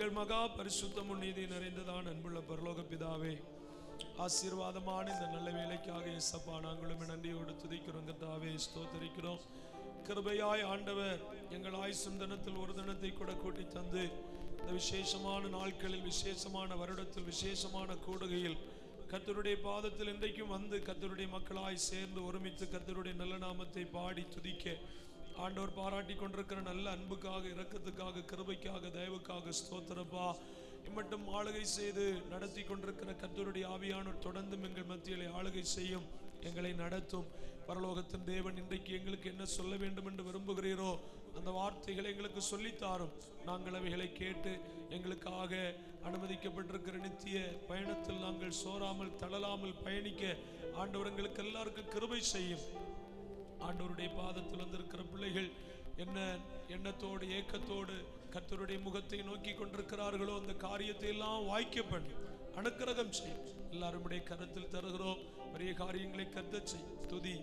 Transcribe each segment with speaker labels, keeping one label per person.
Speaker 1: எங்கள் மகா பரிசுத்தமும் நீதி நிறைந்ததான் அன்புள்ள பரலோக பிதாவே, ஆசீர்வாதமான இந்த நல்ல வேலைக்காக இயேசப்பா நாங்களும் நன்றியோடு துதிக்கிறோம். கர்த்தாவே ஸ்தோத்தரிக்கிறோம். கிருபையாய் ஆண்டவர் எங்கள் ஆயுசும் தினத்தில் ஒரு தினத்தை கூட கூட்டி தந்து இந்த விசேஷமான நாட்களில், விசேஷமான வருடத்தில், விசேஷமான கூடுகையில் கர்த்தருடைய பாதத்தில் இன்றைக்கும் வந்து கர்த்தருடைய மக்களாய் சேர்ந்து ஒருமித்து கர்த்தருடைய நல்ல நாமத்தை பாடி துதிக்க ஆண்டவர் பாராட்டி கொண்டிருக்கிற நல்ல அன்புக்காக, இரக்கத்துக்காக, கிருபைக்காக, தயவுக்காக ஸ்தோத்திரப்பா. இம்மட்டும் ஆளுகை செய்து நடத்தி கொண்டிருக்கிற கர்த்தருடைய ஆவியானவர் தொடர்ந்தும் எங்கள் மத்தியிலே ஆளுகை செய்யும், எங்களை நடத்தும். பரலோகத்தின் தேவன் இன்றைக்கு எங்களுக்கு என்ன சொல்ல வேண்டும் என்று விரும்புகிறீரோ அந்த வார்த்தைகளை எங்களுக்கு சொல்லித்தாரும். நாங்கள் அவைகளை கேட்டு எங்களுக்காக அனுமதிக்கப்பட்டிருக்கிற நித்திய பயணத்தில் நாங்கள் சோராமல் தளலாமல் பயணிக்க ஆண்டவர் எங்களுக்கு எல்லாருக்கும் கிருபை செய்யும். ஆண்டவருடைய பாதத்தில் வந்திருக்கிற பிள்ளைகள் என்ன எண்ணத்தோடு ஏக்கத்தோடு கர்த்தருடைய முகத்தை நோக்கி கொண்டிருக்கிறார்களோ அந்த காரியத்தை எல்லாம் வாய்க்க பண்ணி அனுக்கிரகம் செய்யும். எல்லாருடைய கருத்தில் தருகிறோம். பெரிய காரியங்களை கர்த்தர் செய்யும். துதி,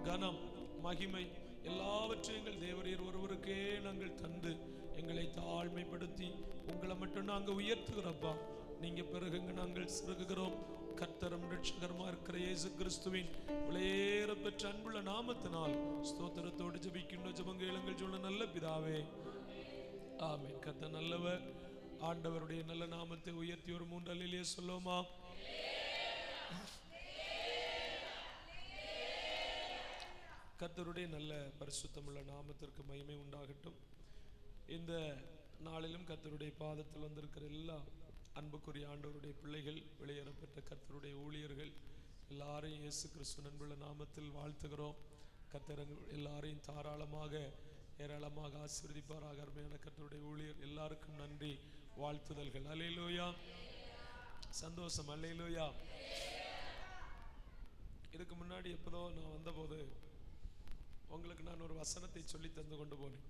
Speaker 1: கனம், மகிமை எல்லாவற்றையும் எங்கள் தேவரீர் ஒருவருக்கே நாங்கள் தந்து எங்களை தாழ்மைப்படுத்தி உங்களை மட்டும் நாங்கள் உயர்த்துகிறப்பா. நீங்க பிறகுங்க நாங்கள் சிறுகுகிறோம். கர்த்தரும் ரட்சகருமா இருக்கிற இயேசு கிறிஸ்துவின் விலையேற பெற்ற அன்புள்ள நாமத்தினால் ஸ்தோத்திரத்தோடு ஜெபிக்கின்ற ஜெபங்கள் சொல்ல நல்ல பிதாவே, ஆமென். கர்த்தர் நல்லவர். ஆண்டவருடைய நல்ல நாமத்தை உயர்த்தி ஒரு 3 அல்லேலூயா சொல்லுவோமா? கர்த்தருடைய நல்ல பரிசுத்தமுள்ள நாமத்திற்கு மகிமை உண்டாகட்டும். இந்த நாளிலும் கர்த்தருடைய பாதத்தில் வந்திருக்கிற எல்லா அன்புக்குரிய ஆண்டவருடைய பிள்ளைகள், வெளியேறப்பட்ட கர்த்தருடைய ஊழியர்கள் எல்லாரையும் இயேசு கிறிஸ்து அன்புள்ள நாமத்தில் வாழ்த்துகிறோம். கர்த்தர் எல்லாரையும் தாராளமாக ஏராளமாக ஆசீர்வதிப்பாராக. அருமையான கர்த்தருடைய ஊழியர் எல்லாருக்கும் நன்றி, வாழ்த்துதல்கள். அல்லேலூயா, சந்தோஷம். அல்லேலூயா. இதுக்கு முன்னாடி எப்போதோ நான் வந்தபோது உங்களுக்கு நான் ஒரு வசனத்தை சொல்லி தந்து கொண்டு போனேன்.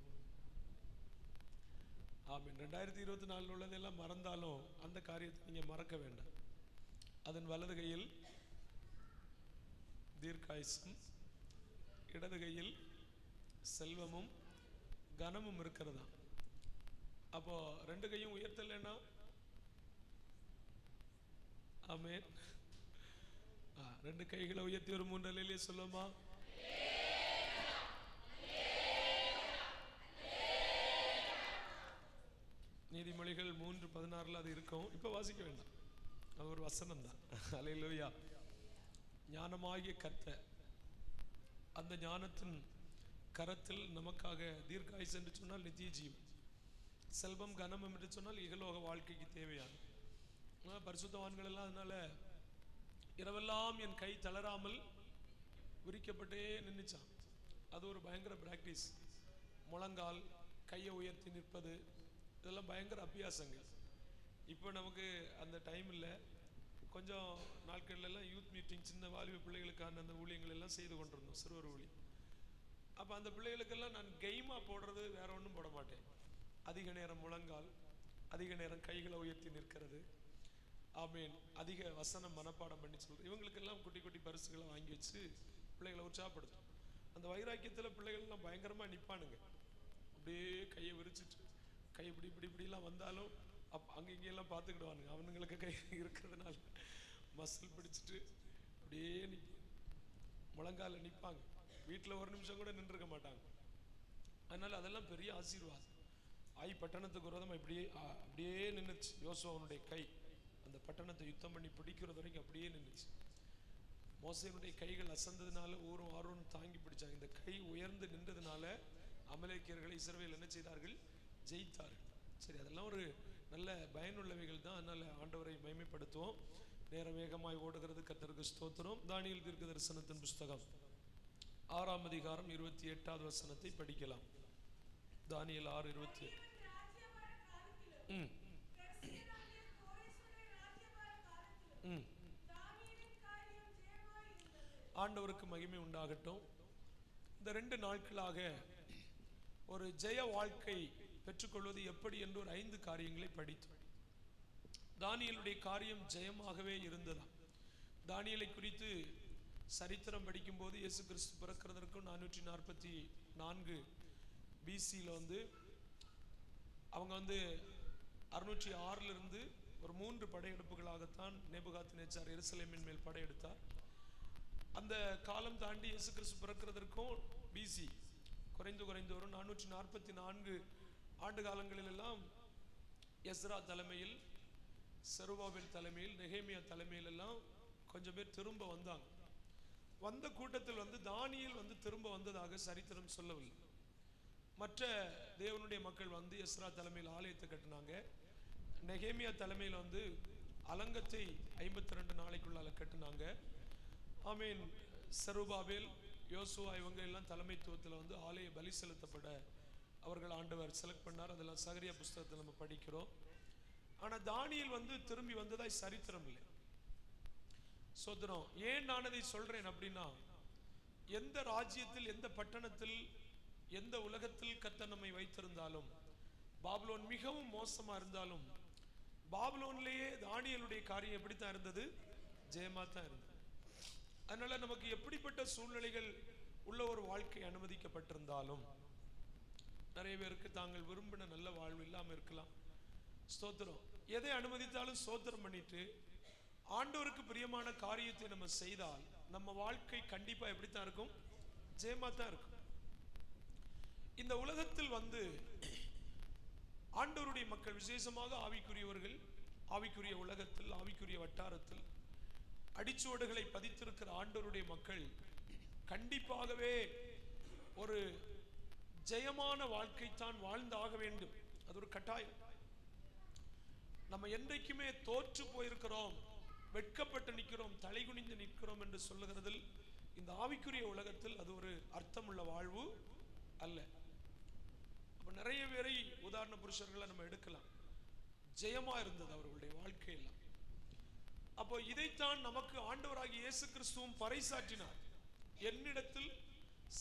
Speaker 1: ஆமீன். 2024 உள்ளதெல்லாம் மறந்தாலும் அந்த காரியத்தை நீங்க மறக்க வேண்டாம். அதன் வலது கையில் தீர்க்காயுசும் இடது கையில் செல்வமும் கனமும் இருக்கிறதா. அப்போ 2 கையும் உயர்த்தலைன்னா ஆமீன். 2 கைகளை உயர்த்தி ஒரு 3 அல்லேலூயா சொல்லுமா? நீதிமொழிகள் 3:16 அது இருக்கும். இப்போ வாசிக்க வேண்டாம், அது ஒரு வசனம் தான். அல்லேலூயா. ஞானமாகிய கர்த்தர் அந்த ஞானத்தின் கரத்தில் நமக்காக தீர்க்காயுசு என்று சொன்னால் நித்திய ஜீவன், செல்வம் கனமும் என்று சொன்னால் இகலோக வாழ்க்கைக்கு தேவையான பரிசுத்தவான்கள் எல்லாம் அதனால இரவெல்லாம் என் கை தளராமல் விரிக்கப்பட்டே நின்றுச்சான். அது ஒரு பயங்கர பிராக்டிஸ். முழங்கால் கையை உயர்த்தி நிற்பது இதெல்லாம் பயங்கர அபியாசங்கள். இப்போ நமக்கு அந்த டைம் இல்லை. கொஞ்சம் நாட்கள்லாம் யூத் மீட்டிங், சின்ன வாலிப பிள்ளைகளுக்கான அந்த ஊழியங்கள் எல்லாம் செய்து கொண்டிருந்தோம், சிறுவர் ஊழி. அப்போ அந்த பிள்ளைகளுக்கெல்லாம் நான் கெய்மா போடுறது வேற ஒன்றும் போட மாட்டேன். அதிக நேரம் முழங்கால், அதிக நேரம் கைகளை உயர்த்தி நிற்கிறது, ஆமீன், அதிக வசனம் மனப்பாடம் பண்ணி சொல்றது. இவங்களுக்கெல்லாம் குட்டி குட்டி பரிசுகளை வாங்கி வச்சு பிள்ளைகளை உற்சாகப்படுத்தும். அந்த வைராக்கியத்தில் பிள்ளைகள்லாம் பயங்கரமாக நிற்பானுங்க. அப்படியே கையை விரிச்சிட்டு கை இப்படி இப்படி இப்படிலாம் வந்தாலும் அங்கே இங்கெல்லாம் பார்த்துக்கிடுவானுங்க. அவனுங்களுக்கு கை இருக்கிறதுனால மசில் பிடிச்சிட்டு அப்படியே முழங்கால நிற்பாங்க. வீட்டில் ஒரு நிமிஷம் கூட நின்றுருக்க மாட்டாங்க. அதனால அதெல்லாம் பெரிய ஆசீர்வாதம். பட்டணத்துக்கு விரோதமாக அப்படியே நின்றுச்சு. யோசுவாவுடைய கை அந்த பட்டணத்தை யுத்தம் பண்ணி பிடிக்கிறது வரைக்கும் அப்படியே நின்றுச்சு. மோசேனுடைய கைகள் அசந்ததுனால ஊரும் ஆர்வம் தாங்கி பிடிச்சாங்க. இந்த கை உயர்ந்து நின்றதுனால அமலேக்கியர்களை இஸ்ரவேல் என்ன செய்தார்கள்? ஜெயித்தார்கள். சரி, அதெல்லாம் ஒரு நல்ல பயனுள்ளவைகள் தான். அதனால ஆண்டவரை மகிமைப்படுத்துவோம். நேரம் வேகமாய் ஓடுகிறது. கர்த்தருக்கு ஸ்தோத்திரம். தானியேல் தீர்க்க தரிசனத்தின் புஸ்தகம் 6ஆம் அதிகாரம் 28வது வசனத்தை படிக்கலாம். தானியேல் 6:28. ஆண்டவருக்கு மகிமை உண்டாகட்டும். இந்த 2 நாட்களாக ஒரு ஜெய வாழ்க்கை பெற்றுக்கொள்வது எப்படி என்று ஒரு 5 காரியங்களை படித்தோம். தானியேலுடைய காரியம் ஜெயமாகவே இருந்ததா. தானியேலை குறித்து சரித்திரம் படிக்கும்போது இயேசு கிறிஸ்து பிறக்கிறதற்கும் 444 BCயில் அவங்க 606 ஒரு 3 படையெடுப்புகளாகத்தான் நேபுகாத்நேச்சார் எருசலேமின் மேல் படையெடுத்தார். அந்த காலம் தாண்டி இயேசு கிறிஸ்து பிறக்கிறதற்கும் பிசி குறைந்து வரும் 444 ஆண்டு காலங்களிலெல்லாம் எஸ்ரா தலைமையில், செருபாபேல் தலைமையில், நெகேமியா தலைமையில் எல்லாம் கொஞ்சம் பேர் திரும்ப வந்தாங்க. வந்த கூட்டத்தில் தானியேல் திரும்ப வந்ததாக சரித்திரம் சொல்லவில்லை. மற்ற தேவனுடைய மக்கள் எஸ்ரா தலைமையில் ஆலயத்தை கட்டினாங்க. நெகேமியா தலைமையில் அலங்கத்தை 52 நாளைக்குள்ளால கட்டினாங்க. ஆமீன். செருபாபேல், யோசுவா இவங்க எல்லாம் தலைமைத்துவத்தில் ஆலய பலி செலுத்தப்பட அவர்கள் ஆண்டவர் செலக்ட் பண்ணார். அதெல்லாம் சகரியா புஸ்தகத்தில் நம்ம படிக்கிறோம். ஆனால் தானியேல் திரும்பி வந்ததாய் சரித்திரம் இல்லை. சோதரம். ஏன் நான் அதை சொல்றேன் அப்படின்னா, எந்த ராஜ்யத்தில், எந்த பட்டணத்தில், எந்த உலகத்தில் கர்த்தர் நம்மை வைத்திருந்தாலும், பாபிலோன் மிகவும் மோசமா இருந்தாலும், பாபிலோன்லேயே தானியேலுடைய காரியம் எப்படித்தான் இருந்தது? ஜெயமா தான் இருந்தது. அதனால நமக்கு எப்படிப்பட்ட சூழ்நிலைகள் உள்ள ஒரு வாழ்க்கை அனுமதிக்கப்பட்டிருந்தாலும், நிறைய பேருக்கு தாங்கள் விரும்பின நல்ல வாழ்வு இல்லாமல் இருக்கலாம். ஸ்தோத்திரம். எதை அனுமதித்தாலும் ஸ்தோத்திரம் பண்ணிட்டு ஆண்டவருக்கு பிரியமான காரியத்தை நம்ம செய்தால் நம்ம வாழ்க்கை கண்டிப்பா எப்படித்தான் இருக்கும்? ஜெயமா தான் இருக்கும். இந்த உலகத்தில் ஆண்டவருடைய மக்கள், விசேஷமாக ஆவிக்குரியவர்கள், ஆவிக்குரிய உலகத்தில், ஆவிக்குரிய வட்டாரத்தில் அடிச்சுவடுகளை பதித்திருக்கிற ஆண்டவருடைய மக்கள் கண்டிப்பாகவே ஒரு ஜெயமான வாழ்க்கை தான் வாழ்ந்தாக வேண்டும். அது ஒரு கட்டாயம். நம்ம என்றைக்குமே தோற்று போயிருக்கிறோம், வெட்கப்பட்டு நிற்கிறோம், தலைகுனிந்து நிற்கிறோம் என்று சொல்லுகிறதில் இந்த ஆவிக்குரிய உலகத்தில் அது ஒரு அர்த்தமுள்ள வாழ்வு அல்ல. அப்ப நிறைய பேரை உதாரண புருஷர்களை நம்ம எடுக்கலாம். ஜெயமா இருந்தது அவர்களுடைய வாழ்க்கையெல்லாம். அப்போ இதைத்தான் நமக்கு ஆண்டவராகிய இயேசு கிறிஸ்துவும் பறைசாற்றினார். என்னிடத்தில்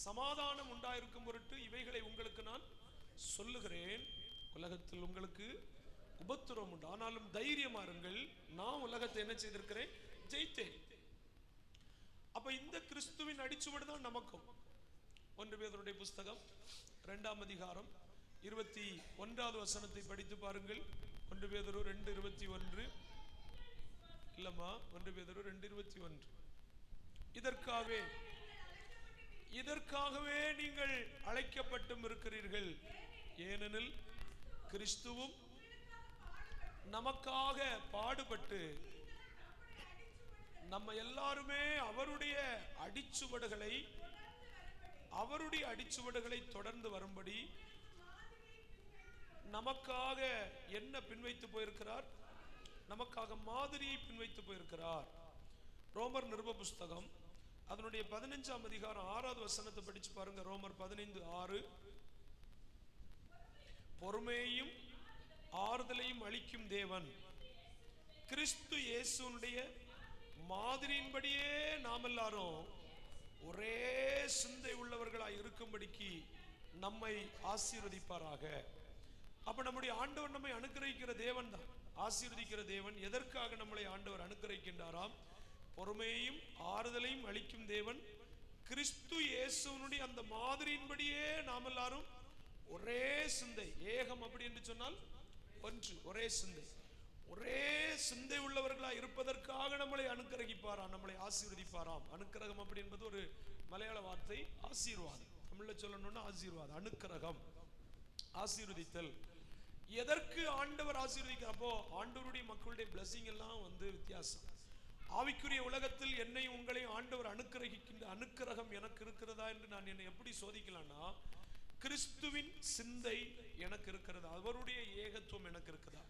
Speaker 1: சமாதானம் உண்டாயிருக்கும் பொருட்டு இவைகளை உங்களுக்கு நான் சொல்லுகிறேன். உலகத்தில் உங்களுக்கு உபத்திரவம் உண்டு, ஆனாலும் தைரியமா இருங்கள், நான் உலகத்தை என்ன செய்திருக்கிறேன்? ஜெயித்தேன். அப்ப இந்த கிறிஸ்துவின் அடிச்சுவடு தான் நமக்கும். 1 பேதுருடைய புஸ்தகம் 2ஆம் அதிகாரம் 21வது வசனத்தை படித்து பாருங்கள். 1 பேதுரு 2:21 இல்லம்மா, 1 பேதுரு 2:21. இதற்காகவே நீங்கள் அழைக்கப்பட்டும் இருக்கிறீர்கள். ஏனெனில் கிறிஸ்துவும் நமக்காக பாடுபட்டு நம்ம எல்லாருமே அவருடைய அடிச்சுவடுகளை தொடர்ந்து வரும்படி நமக்காக என்ன பின்வைத்து போயிருக்கிறார்? நமக்காக மாதிரியை பின்வைத்து போயிருக்கிறார். ரோமர் நிருப புஸ்தகம் அதனுடைய 15ஆம் அதிகாரம் 6வது வசனத்தை படிச்சு பாருங்க. ரோமர் 15:6. பொறுமையையும் ஆறுதலையும் அளிக்கும் தேவன் கிறிஸ்து இயேசுனுடைய மாதிரியின்படியே நாம் எல்லாரும் ஒரே சிந்தை உள்ளவர்களாய் இருக்கும்படிக்கு நம்மை ஆசீர்வதிப்பாராக. அப்ப நம்முடைய ஆண்டவர் நம்மை அனுக்கிரகிக்கிற தேவன் தான், ஆசீர்வதிக்கிற தேவன். எதற்காக நம்மளை ஆண்டவர் அனுக்கிரகிக்கின்றாராம்? பொறுமையையும் ஆறுதலையும் அளிக்கும் தேவன் கிறிஸ்து இயேசுனுடைய அந்த மாதிரியின்படியே நாம் எல்லாரும் ஒரே சிந்தை, ஏகம் அப்படி என்று சொன்னால் ஒன்று, ஒரே சிந்தை, ஒரே சிந்தை உள்ளவர்களாய் இருப்பதற்காக நம்மளை அனுக்கிரகிப்பாராம், நம்மளை ஆசீர்வதிப்பாராம். அனுக்கிரகம் அப்படி என்பது ஒரு மலையாள வார்த்தை, ஆசீர்வாதம். தமிழ்ல சொல்லணும்னா ஆசீர்வாதம், அனுக்கிரகம், ஆசீர்வதித்தல். எதற்கு ஆண்டவர் ஆசீர்வதிக்கிறார்? அப்போ ஆண்டவருடைய மக்களுடைய பிளஸிங் எல்லாம் வித்தியாசம். ஆவிக்குரிய உலகத்தில் என்னை உங்களை ஆண்டவர் அனுக்கிரகிக்கின்ற அனுக்கிரகம் எனக்கு இருக்கிறதா என்று நான் என்னை எப்படி சோதிக்கலாம்னா, கிறிஸ்துவின் சிந்தை எனக்கு இருக்கிறதா, அவருடைய ஏகத்துவம் எனக்கு இருக்குதா?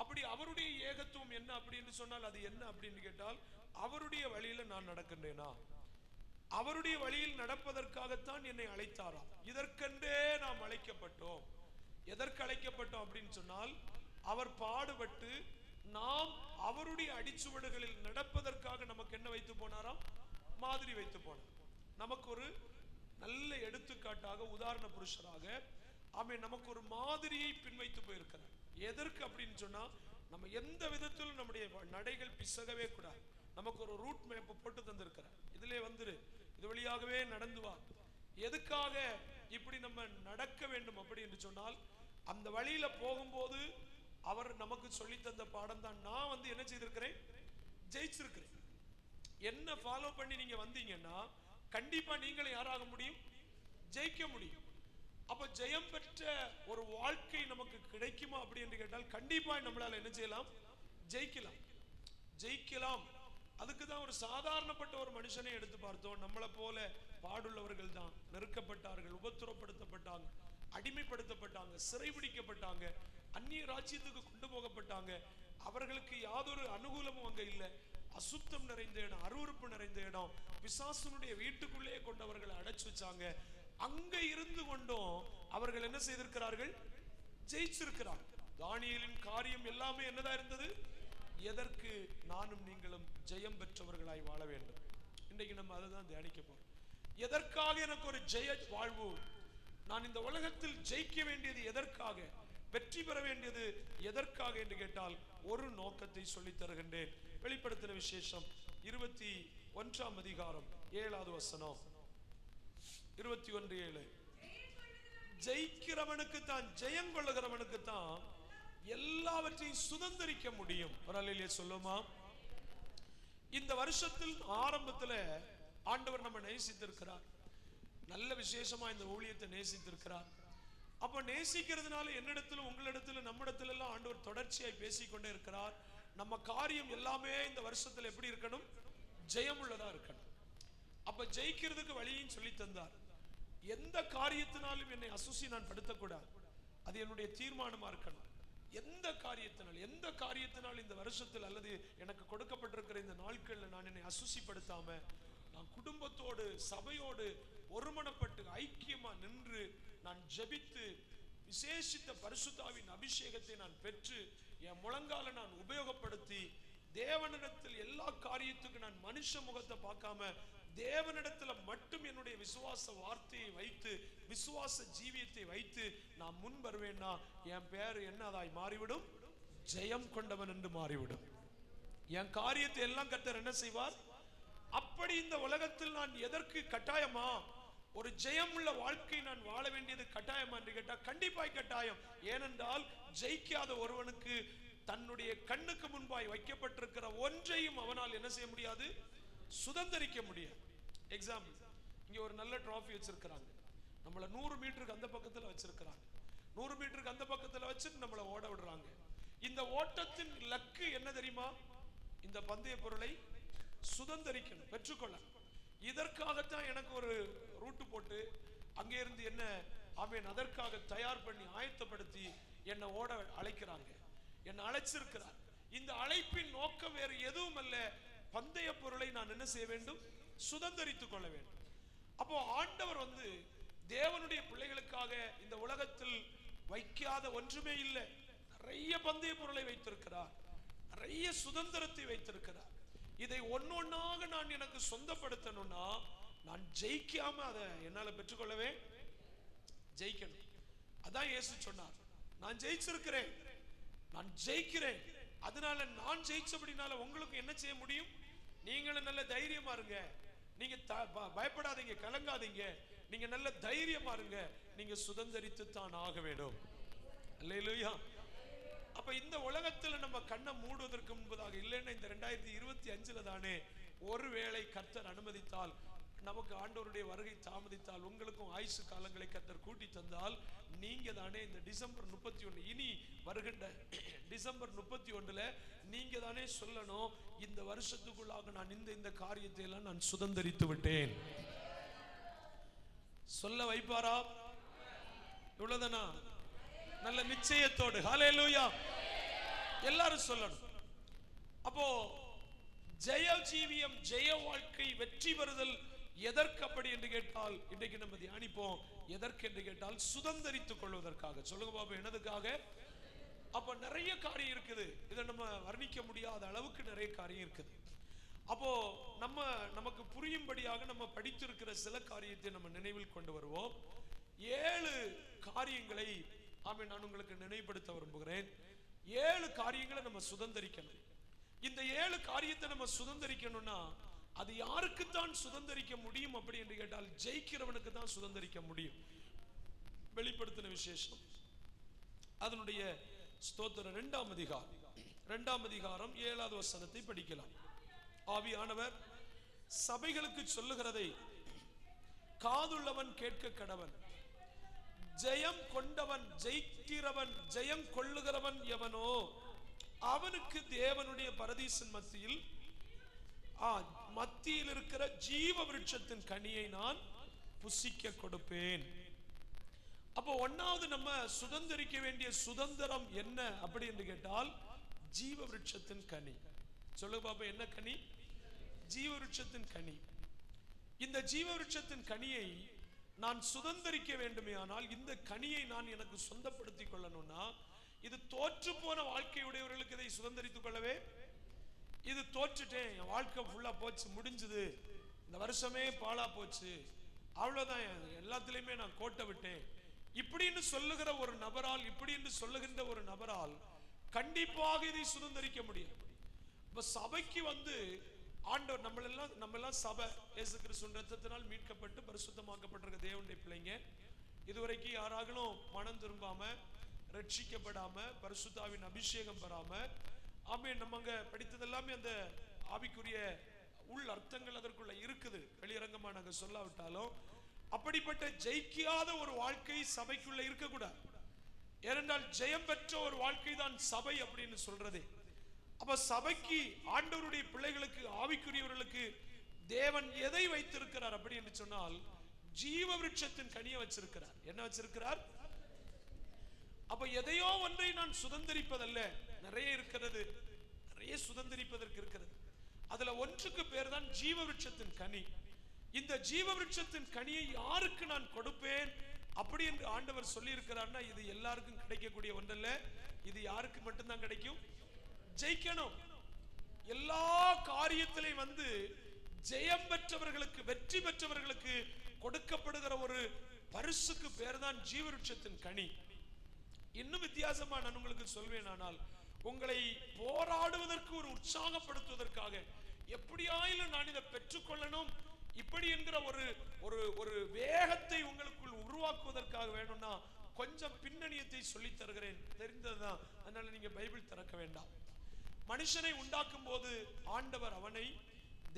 Speaker 1: அப்படி அவருடைய ஏகத்துவம் என்ன அப்படின்னு சொன்னால் அது என்ன அப்படின்னு கேட்டால், அவருடைய வழியில நான் நடக்கின்றேனா? அவருடைய வழியில் நடப்பதற்காகத்தான் என்னை அழைத்தாராம். இதற்கென்றே நாம் அழைக்கப்பட்டோம். எதற்கு அழைக்கப்பட்டோம் அப்படின்னு சொன்னால், அவர் பாடுபட்டு நாம் அவருடைய அடிச்சுவடுகளில் நடப்பதற்காக நமக்கு என்ன வைத்து போனாராம்? மாதிரி வைத்து போனார். நமக்கு ஒரு நல்ல எடுத்துக்காட்டாக, உதாரண புருஷராக நமக்கு ஒரு மாதிரியை பின்வைத்து போயிருக்கிறார். எதற்கு அப்படின்னு சொன்னா, நம்ம எந்த விதத்திலும் நம்முடைய நடைகள் பிசகவே கூடாது. நமக்கு ஒரு ரூட் மேப் போட்டு தந்திருக்கிறார். இதிலே இது வழியாகவே நடந்து வா. எதுக்காக இப்படி நம்ம நடக்க வேண்டும் அப்படி என்று சொன்னால், அந்த வழியில போகும்போது அவர் நமக்கு சொல்லி தந்த பாடம் தான் நான் வந்து என்ன செய்திருக்கிறேன், ஜெயிச்சிருக்கிறேன். என்ன ஃபாலோ பண்ணி நீங்க வந்தீங்கன்னா கண்டிப்பா நீங்களும் யாராக முடியும், ஜெயிக்க முடியும். அப்ப ஜெயம் பெற்ற ஒரு வாழ்க்கை நமக்கு கிடைக்குமா அப்படி என்று கேட்டால் கண்டிப்பா நம்மளால என்ன செய்யலாம், ஜெயிக்கலாம். ஜெயிக்கலாம். அதுக்கு தான் ஒரு சாதாரணப்பட்ட ஒரு மனுஷனை எடுத்து பார்த்தோம். நம்மளை போல பாடுள்ளவர்கள் தான் நெருக்கப்பட்டார்கள், உபத்திரப்படுத்தப்பட்டாங்க, அடிமைப்படுத்தப்பட்டாங்க, சிறைபிடிக்கப்பட்டாங்க, அந்நிய ராஜ்யத்துக்கு கொண்டு போகப்பட்டாங்க. அவர்களுக்கு யாதொரு அனுகூலமும் அங்க இல்லை. அசுத்தம் நிறைந்த இடம், அருவருப்பு நிறைந்த இடம், பிசாசுனுடைய வீட்டுக்குள்ளே கொண்டவர்களை அடைச்சு வச்சாங்க. அங்க இருந்து கொண்டும் அவர்கள் என்ன செய்திருக்கிறார்கள், ஜெயிச்சிருக்கிறார்கள். தானியேலின் காரியம் எல்லாமே என்னதான் இருந்தது, எதற்கு நானும் நீங்களும் ஜெயம் பெற்றவர்களாய் வாழ வேண்டும். இன்றைக்கு நம்ம அதை தான் தியானிக்க போறோம். எதற்காக எனக்கு ஒரு ஜெய வாழ்வு, நான் இந்த உலகத்தில் ஜெயிக்க வேண்டியது எதற்காக, வெற்றி பெற வேண்டியது எதற்காக என்று கேட்டால் ஒரு நோக்கத்தை சொல்லித் தருகின்றேன். வெளிப்படுத்தின விசேஷம் 21ஆம் அதிகாரம் 7வது வசனம். 21:7. ஜெயிக்கிறவனுக்கு தான், ஜெயம் கொள்ளுகிறவனுக்கு தான் எல்லாவற்றையும் சுதந்திரிக்க முடியும். வரலையே சொல்லுமா? இந்த வருஷத்தில் ஆரம்பத்தில் ஆண்டவர் நம்ம நேசித்திருக்கிறார். நல்ல விசேஷமா இந்த ஊழியத்தை நேசித்திருக்கிறார். அப்ப நேசிக்கிறதுனால என்னிடத்துல, உங்களிடத்துல, நம்மிடத்துல எல்லாம் ஆண்டவர் தொடர்ச்சியாய் பேசிக்கொண்டே இருக்கிறார். நம்ம காரியம் எல்லாமே இந்த வருஷத்துல எப்படி இருக்கணும், ஜெயமுள்ளதா இருக்கணும். அப்ப ஜெயிக்கிறதுக்கு வழியும் சொல்லி தந்தார். எந்த காரியத்தினாலும் என்னை அசுசி நான் படுத்தக்கூடாது, அது என்னுடைய தீர்மானமா இருக்கணும். எந்த காரியத்தினால் இந்த வருஷத்தில் அல்லது எனக்கு கொடுக்கப்பட்டிருக்கிற இந்த நாட்கள்ல நான் என்னை அசுசிப்படுத்தாம, நான் குடும்பத்தோடு சபையோடு ஒருமனப்பட்டு ஐக்கியமா நின்று நான் ஜெபித்து விசேஷித்த பரிசுத்தாவின் அபிஷேகத்தை நான் பெற்று என் முழங்கால நான் உபயோகப்படுத்தி தேவனிடத்தில் எல்லா காரியத்துக்கும் நான் மனுஷ முகத்தை பார்க்காம தேவனிடத்துல மட்டும் என்னுடைய விசுவாச வார்த்தையை வைத்து, விசுவாச ஜீவியத்தை வைத்து நான் முன் வருவேன்னா என் பேர் என்னதாய் மாறிவிடும், ஜெயம் கொண்டவன் என்று மாறிவிடும். என் காரியத்தை எல்லாம் கர்த்தர் என்ன செய்வார். அப்படி இந்த உலகத்தில் நான் எதற்கு கட்டாயமா ஒரு ஜெயம் உள்ள வாழ்க்கை நான் வாழ வேண்டியது கட்டாயமா என்று கேட்டால் கண்டிப்பாய் கட்டாயம். ஏனென்றால் ஜெயிக்காத ஒருவனுக்கு தன்னுடைய கண்ணுக்கு முன்பாய் வைக்கப்பட்டிருக்கிற ஒன்றையும் அவனால் என்ன செய்ய முடியாது, சுதந்திரிக்க முடியாது. எக்ஸாம்பிள், இங்க ஒரு நல்ல டிராஃபி வச்சிருக்கிறாங்க, நம்மள 100 மீட்டருக்கு அந்த பக்கத்துல வச்சிருக்கிறாங்க. 100 மீட்டருக்கு அந்த பக்கத்துல வச்சு நம்மளை ஓட விடுறாங்க. இந்த ஓட்டத்தின் லக்கு என்ன தெரியுமா, இந்த பந்தய பொருளை சுதந்திரிக்கணும், பெற்றுக்கொள்ள. இதற்காகத்தான் எனக்கு ஒரு ரூட்டு போட்டு அங்கே இருந்து என்ன ஆமென் அதற்காக தயார் பண்ணி ஆயத்தப்படுத்தி என்னை ஓட அழைக்கிறாங்க, என்னை அழைச்சிருக்கிறார். இந்த அழைப்பின் நோக்கம் வேறு எதுவும் அல்ல, பந்தய பொருளை நான் என்ன செய்ய வேண்டும், சுதந்திரித்துக் கொள்ள வேண்டும். அப்போ ஆண்டவர் வந்து தேவனுடைய பிள்ளைகளுக்காக இந்த உலகத்தில் வைக்காத ஒன்றுமே இல்லை. நிறைய பந்தய பொருளை வைத்திருக்கிறார், நிறைய சுதந்திரத்தை வைத்திருக்கிறார். இதை ஒன்னொன்னாக நான் எனக்கு சொந்தப்படுத்தணும்னா நான் ஜெயிக்காம அதை என்னால பெற்றுக்கொள்ளவே ஜெயிக்கணும். அதான் இயேசு சொன்னார், நான் ஜெயிச்சிருக்கிறேன், நான் ஜெயிக்கிறேன். அதனால நான் ஜெயிச்சபடினால உங்களுக்கு என்ன செய்ய முடியும், நீங்களும் நல்ல தைரியமா இருங்க, நீங்க பயப்படாதீங்க, கலங்காதீங்க, நீங்க நல்ல தைரியமா இருங்க, நீங்க சுதந்திரித்து தான் ஆக வேண்டும். அல்லேலூயா. அப்ப இந்த உலகத்துல நம்ம கண்ணை மூடுவதற்கு முன்பதாக இல்லைன்னா இந்த 2025 தானே ஒருவேளை கர்த்தர் அனுமதித்தால், நமக்கு ஆண்டவருடைய வருகை தாமதித்தால், உங்களுக்கும் ஆயுசு காலங்களை கர்த்தர் கூட்டி தந்தால், நீங்க தானே இந்த டிசம்பர் 31 இனி வருகின்ற டிசம்பர் 31ல நீங்க தானே சொல்லணும், இந்த வருஷத்துக்குள்ளாக நான் இந்த காரியத்தை எல்லாம் நான் சுதந்திரித்து விட்டேன். சொல்ல வைப்பாரா? இவ்வளவுதானா? நல்ல நிச்சயத்தோடு ஹல்லேலூயா எல்லாரும் சொல்லணும். அப்போ ஜெய ஜீவியம், ஜெய வாழ்க்கை, வெற்றி பெறுதல் எதற்கு அப்படி என்று கேட்டால் இன்றைக்கு நம்ம தியானிப்போம். எதற்கு என்று கேட்டால் சுதந்திரித்துக் கொள்வதற்காக. சொல்லுங்க பாபா, என்னதுக்காக? அப்ப நிறைய காரியம் இருக்குது, இதை நம்ம வர்ணிக்க முடியாத அளவுக்கு நிறைய காரியம் இருக்குது. அப்போ நமக்கு புரியும்படியாக நம்ம படித்திருக்கிற சில காரியத்தை நம்ம நினைவில் கொண்டு வருவோம். 7 காரியங்களை நான் உங்களுக்கு நினைவுபடுத்த விரும்புகிறேன். 7 காரியங்களை நம்ம சுதந்திரிக்கணும். இந்த 7 காரியத்தை நம்ம சுதந்திரிக்கணும்னா அது யாருக்குத்தான் சுதந்திரிக்க முடியும் அப்படி என்று கேட்டால் ஜெயிக்கிறவனுக்கு தான் சுதந்திரிக்க முடியும். வெளிப்படுத்தின விசேஷம் அதனுடைய ஸ்தோத்திரம். 2ஆம் அதிகாரம் 7வது வசனத்தை படிக்கலாம். ஆவியானவர் சபைகளுக்கு சொல்லுகிறதை காதுள்ளவன் கேட்க கடவன். ஜெயம் கொண்டவன், ஜெயிக்கிறவன், ஜெயம் கொள்ளுகிறவன் எவனோ அவனுக்கு தேவனுடைய பரதீசின் மத்தியில் இருக்கிற ஜீவ விருட்சத்தின் கனியை நான் புசிக்க கொடுப்பேன். அப்போ ஒன்னாவது நம்ம சுதந்திரிக்க வேண்டிய சுதந்திரம் என்ன அப்படி என்று கேட்டால் ஜீவ விருட்சத்தின் கனி. சொல்லுங்க பாப்பா, என்ன கனி? ஜீவ விருட்சத்தின் கனி. இந்த ஜீவ விருட்சத்தின் கனியை நான் சுதந்திரிக்க வேண்டுமே, ஆனால் இந்த கனியை நான் எனக்கு சொந்தப்படுத்திக் கொள்ளணும்னா, இது தோற்று போன வாழ்க்கையுடையவர்களுக்கு இதை சுதந்திரித்துக் கொள்ளவே, இது தோற்றுட்டேன், என் வாழ்க்கை ஃபுல்லா போச்சு, முடிஞ்சது, இந்த வருஷமே பாழா போச்சு, அவ்வளவுதான், எல்லாத்திலையுமே நான் கோட்டை விட்டேன், இப்படின்னு சொல்லுகிற ஒரு நபரால், இப்படி என்று சொல்லுகின்ற ஒரு நபரால் கண்டிப்பாக இதை சுதந்திரிக்க முடியும். இப்ப சபைக்கு ஆண்டவர் நம்ம எல்லாம் சபை இயேசு கிறிஸ்துவின் இரத்தத்தினால் மீட்கப்பட்டு பரிசுத்தமாக்கப்பட்டிருக்க தேவனுடைய பிள்ளைங்க. இதுவரைக்கும் யாராகலும் மனம் திரும்பாம, ரட்சிக்கப்படாம, பரிசுத்தாவின் அபிஷேகம் பெறாம, ஆமென், நம்ம அங்க படித்தது எல்லாமே அந்த ஆவிக்குரிய உள் அர்த்தங்கள் அதற்குள்ள இருக்குது, வெளியரங்கமா நாங்க சொல்லாவிட்டாலும். அப்படிப்பட்ட ஜெயிக்காத ஒரு வாழ்க்கை சபைக்குள்ள இருக்கக்கூடாது. ஏனென்றால் ஜெயம் பெற்ற ஒரு வாழ்க்கை தான் சபை அப்படின்னு சொல்றதே. அப்ப சபைக்கு, ஆண்டவருடைய பிள்ளைகளுக்கு, ஆவிக்குரியவர்களுக்கு தேவன் எதை வைத்திருக்கிறார் அப்படி என்று சொன்னால் ஜீவ விருட்சத்தின் கனியை வச்சிருக்கிறார். என்ன வச்சிருக்கிறார்? அப்ப எதையோ ஒன்றை நான் சுதந்திரிப்பதல்ல, நிறைய இருக்கிறது, நிறைய சுதந்திரிப்பதற்கு இருக்கிறது. அதுல ஒன்றுக்கு பேர் தான் ஜீவ விருட்சத்தின் கனி. இந்த ஜீவ விருட்சத்தின் கனியை யாருக்கு நான் கொடுப்பேன் அப்படி என்று ஆண்டவர் சொல்லி இருக்கிறார்னா, இது எல்லாருக்கும் கிடைக்கக்கூடிய ஒன்றல்ல, இது யாருக்கு மட்டும்தான் கிடைக்கும்? ஜெயிக்கணும். எல்லா காரியத்திலையும் ஜெயம் பெற்றவர்களுக்கு, வெற்றி பெற்றவர்களுக்கு கொடுக்கப்படுகிற ஒரு பரிசுக்கு பேர் தான் ஜீவ விருட்சத்தின் கனி. இன்னும் வித்தியாசமா நான் உங்களுக்கு சொல்வேன், ஆனால் உங்களை போராடுவதற்கு, ஒரு உற்சாகப்படுத்துவதற்காக, எப்படியாயிலும் நான் இதை பெற்றுக்கொள்ளணும் இப்படி என்கிற ஒரு வேகத்தை உங்களுக்குள் உருவாக்குவதற்காக வேணும்னா கொஞ்சம் பின்னணியத்தை சொல்லி தருகிறேன், தெரிந்ததுதான், அதனால நீங்க பைபிள் திறக்க வேண்டாம். மனுஷனை உண்டாக்கும் போது ஆண்டவர் அவனை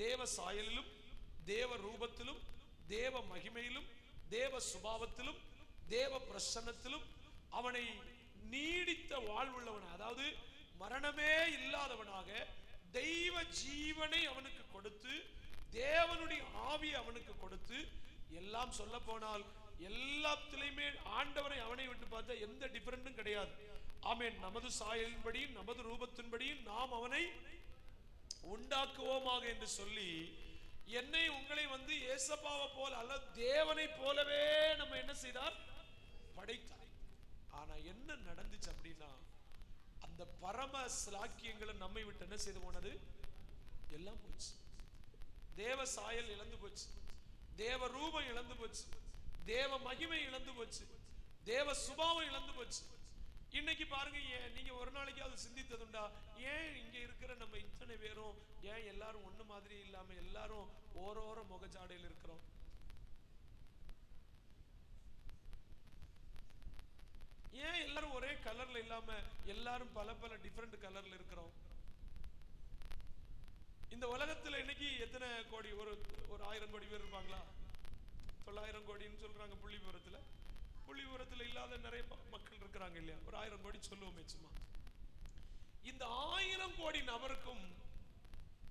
Speaker 1: தேவ சாயலிலும், தேவ ரூபத்திலும், தேவ மகிமையிலும், தேவ சுபாவத்திலும், தேவ பிரசன்னத்திலும் அவனை நீடித்த வாழ்வுள்ளவன், அதாவது மரணமே இல்லாதவனாக தெய்வ ஜீவனை அவனுக்கு கொடுத்து, தேவனுடைய ஆவியை அவனுக்கு கொடுத்து, எல்லாம் சொல்ல போனால் எல்லாத்திலையுமே ஆண்டவரை அவனை விட்டு பார்த்தா எந்த டிஃபரெண்டும் கிடையாது. ஆமென். நமது சாயலின்படி, நமது ரூபத்தின்படி நாம் அவனை உண்டாக்குவோமாக என்று சொல்லி, என்னை உங்களை ஏசப்பாவை போல அல்ல, தேவனை போலவே நம்ம என்ன செய்தார்? படைத்தார். ஆனா என்ன நடந்துச்சு அப்படின்னா, அந்த பரம ஸ்லாக்கியங்களை நம்மை விட்டு என்ன செய்து போனது? எல்லாம் போச்சு. தேவ சாயல் இழந்து போச்சு, தேவ ரூபம் இழந்து போச்சு, தேவ மகிமை இழந்து போச்சு, தேவ சுபாவம் இழந்து போச்சு. இன்னைக்கு பாருங்க, நீங்க ஒரு நாளைக்கு அது சிந்தித்ததுண்டா? ஏன் இங்க இருக்கிற நம்ம இத்தனை பேரும் ஏன் எல்லாரும் ஒண்ணு மாதிரி இல்லாம எல்லாரும் ஓரோர முகஜாடையில் இருக்கிறோம்? ஏன் எல்லாரும் ஒரே கலர்ல இல்லாம எல்லாரும் பல பல டிஃபரெண்ட் கலர்ல இருக்கிறோம்? இந்த உலகத்துல இன்னைக்கு எத்தனை கோடி? ஒரு 1000 கோடி பேர் இருப்பாங்களா? 900 கோடின்னு சொல்றாங்க புள்ளிவிவரத்துல. புள்ளிவிவரத்துல இல்லாத நிறைய மக்கள் இருக்கிறாங்க இல்லையா? ஒரு 1000 கோடி சொல்லுவோமே சும்மா. இந்த 1000 கோடி நபருக்கும்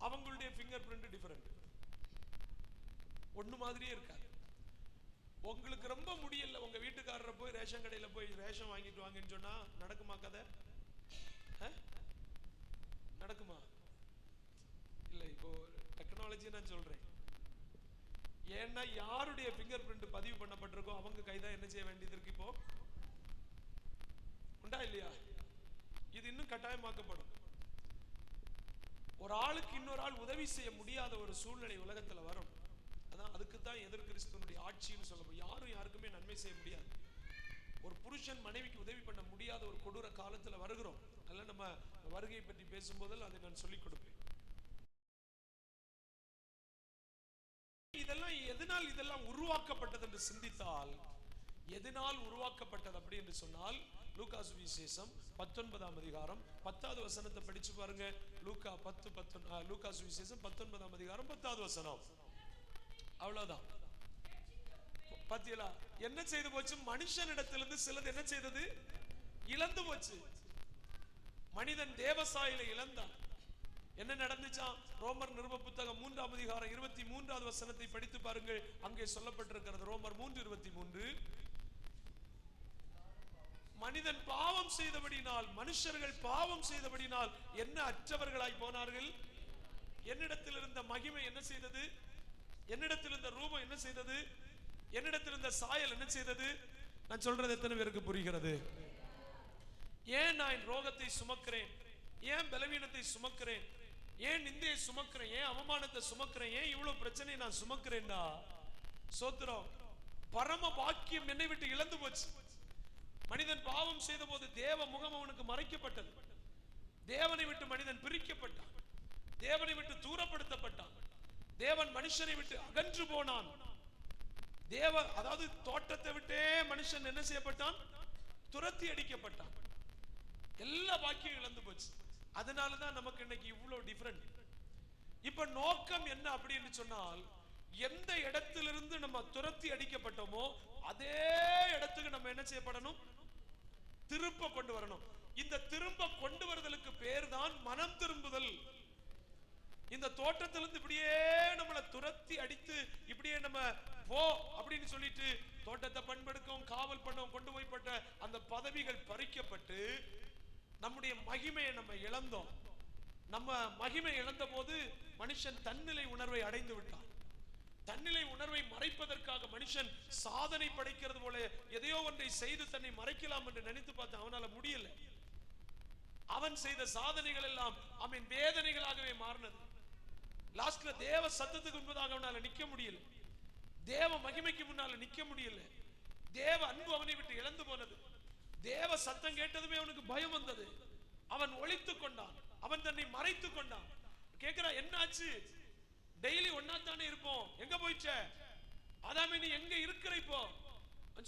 Speaker 1: அவங்களுடைய ஃபிங்கர் பிரிண்ட் டிஃபரெண்ட், ஒண்ணு மாதிரியே இருக்காது. உங்களுக்கு ரொம்ப முடியல, உங்க வீட்டுக்காரரை போய் ரேஷன் கடையில போய் ரேஷன் வாங்கிட்டு வாங்கன்னு சொன்னா நடக்குமா? கதை நடக்குமா? இல்ல. இப்போ டெக்னாலஜி நான் சொல்றேன். ஏன்னா யாருடைய ஃபிங்கர் பிரிண்ட் பதிவு பண்ணப்பட்டிருக்கோ அவங்க கைதான் என்ன செய்ய வேண்டியது இருக்கு. இப்போ உண்டா இல்லையா? இது இன்னும் கட்டாயமாக்கப்படும். ஒரு ஆளுக்கு இன்னொரு ஆள் உதவி செய்ய முடியாத ஒரு சூழ்நிலை உலகத்துல வரும். அதான் அதுக்கு தான் எதிர் கிறிஸ்துவனுடைய ஆட்சின்னு சொல்லப்படும். யாரும் யாருக்குமே நன்மை செய்ய முடியாது. ஒரு புருஷன் மனைவிக்கு உதவி பண்ண முடியாத ஒரு கொடூர காலத்துல வருகிறோம். அதெல்லாம் நம்ம வருகையை பற்றி பேசும்போதில் அதை நான் சொல்லிக் கொடுப்பேன். எதனால் இதெல்லாம் உருவாக்கப்பட்டது என்று சிந்தித்தால், எதனால் உருவாக்கப்பட்டது அப்படி என்று சொன்னால், லூக்கா சுவிசேஷம் 19ஆம் அதிகாரம் 10வது வசனத்தை படிச்சு பாருங்க. லூக்கா 10 லூக்கா சுவிசேஷம் 19ஆம் அதிகாரம் 10வது வசனம். அவ்வளவுதான். பாத்தீங்களா என்ன செய்து போச்சு? மனுஷனிடத்திலிருந்து சிலது என்ன செய்தது? இழந்து போச்சு. மனிதன் தேவசாயில இழந்தான். என்ன நடந்துச்சாம்? ரோமர் நிருப புத்தகம் 3ஆம் அதிகாரம் 23வது வசனத்தை படித்து பாருங்கள். அங்கே சொல்லப்பட்டிருக்கிறது. ரோமர் 3:23. மனிதன் பாவம் செய்தபடினால், மனுஷர்கள் பாவம் செய்தபடினால் என்ன அற்றவர்களாய் போனார்கள்? என்னிடத்தில் இருந்த மகிமை என்ன செய்தது? என்னிடத்தில் இருந்த ரூபம் என்ன செய்தது? என்னிடத்தில் இருந்த சாயல் என்ன செய்தது? நான் சொல்றது எத்தனை பேருக்கு புரிகிறது? ஏன் நான் ரோகத்தை சுமக்கிறேன்? ஏன் பலவீனத்தை சுமக்கிறேன்? ஏன் நிந்தையை சுமக்கிறேன்? ஏன் அவமானத்தை சுமக்கிறேன்? ஏன் இவ்வளவு பிரச்சனையை நான் சுமக்கிறேன்டா? சோத்திரம். பரம பாக்கியம் என்னை விட்டு இழந்து போச்சு. மனிதன் பாவம் செய்த போது தேவ முகம் அவனுக்கு மறைக்கப்பட்டது. தேவனை விட்டு மனிதன் பிரிக்கப்பட்டான். தேவனை விட்டு தூரப்படுத்தப்பட்டான். தேவன் மனுஷனை விட்டு அகன்று போனான். அதாவது தோட்டத்தை விட்டே மனுஷன் என்ன செய்யப்பட்டான்? துரத்தி அடிக்கப்பட்டான். எல்லா பாக்கியம் இழந்து போச்சு. அதனாலதான் நமக்கு இன்னைக்கு இவ்வளவு டிஃபரண்ட். இப்ப நோக்கம் என்ன அப்படின்னு சொன்னால், எந்த இடத்திலிருந்து நம்ம துரத்தி அடிக்கப்பட்டோமோ அதே இடத்துக்கு நம்ம என்ன செய்யப்படணும்? திரும்ப கொண்டு வரணும். இந்த திரும்ப கொண்டு வருதலுக்கு பேர் தான் மனம் திரும்புதல். இந்த தோட்டத்திலிருந்து இப்படியே நம்மளை துரத்தி அடித்து இப்படியே நம்ம போ அப்படின்னு சொல்லிட்டு தோட்டத்தை பண்பெடுக்கவும் காவல் பண்ணவும் கொண்டு போய்பட்ட அந்த பதவிகள் பறிக்கப்பட்டு நம்முடைய மகிமையை நம்ம இழந்தோம். நம்ம மகிமை இழந்த போது மனுஷன் தன்னிலை உணர்வை அடைந்து விட்டான். தன்னிலை உணர்வை மறைப்பதற்காக மனுஷன் சாதனை படைக்கிறது போல எதையோ ஒன்றை செய்து தன்னை மறைக்கலாம் என்று நினைத்து பார்த்து அவனால முடியல. அவன் செய்த சாதனைகள் எல்லாம் அவன் வேதனைகளாகவே மாறினது. லாஸ்ட்ல தேவ சத்தத்துக்கு முன்பதாக அவனால நிக்க முடியல. தேவ மகிமைக்கு முன்னால நிக்க முடியல. தேவ அன்பு அவனை விட்டு இழந்து போனது. தேவ சத்தம் கேட்டதுமே அவனுக்கு பயம் வந்தது. அவன் ஒளித்துக் கொண்டான். அவன் தன்னை மறைத்துக் கொண்டான். கேட்கிறான், என்ன ஆச்சு? டெய்லி ஒன்னாத்தானே இருப்போம், எங்க போயிச்ச? ஆதாமே நீ எங்க இருக்கிற? இப்போ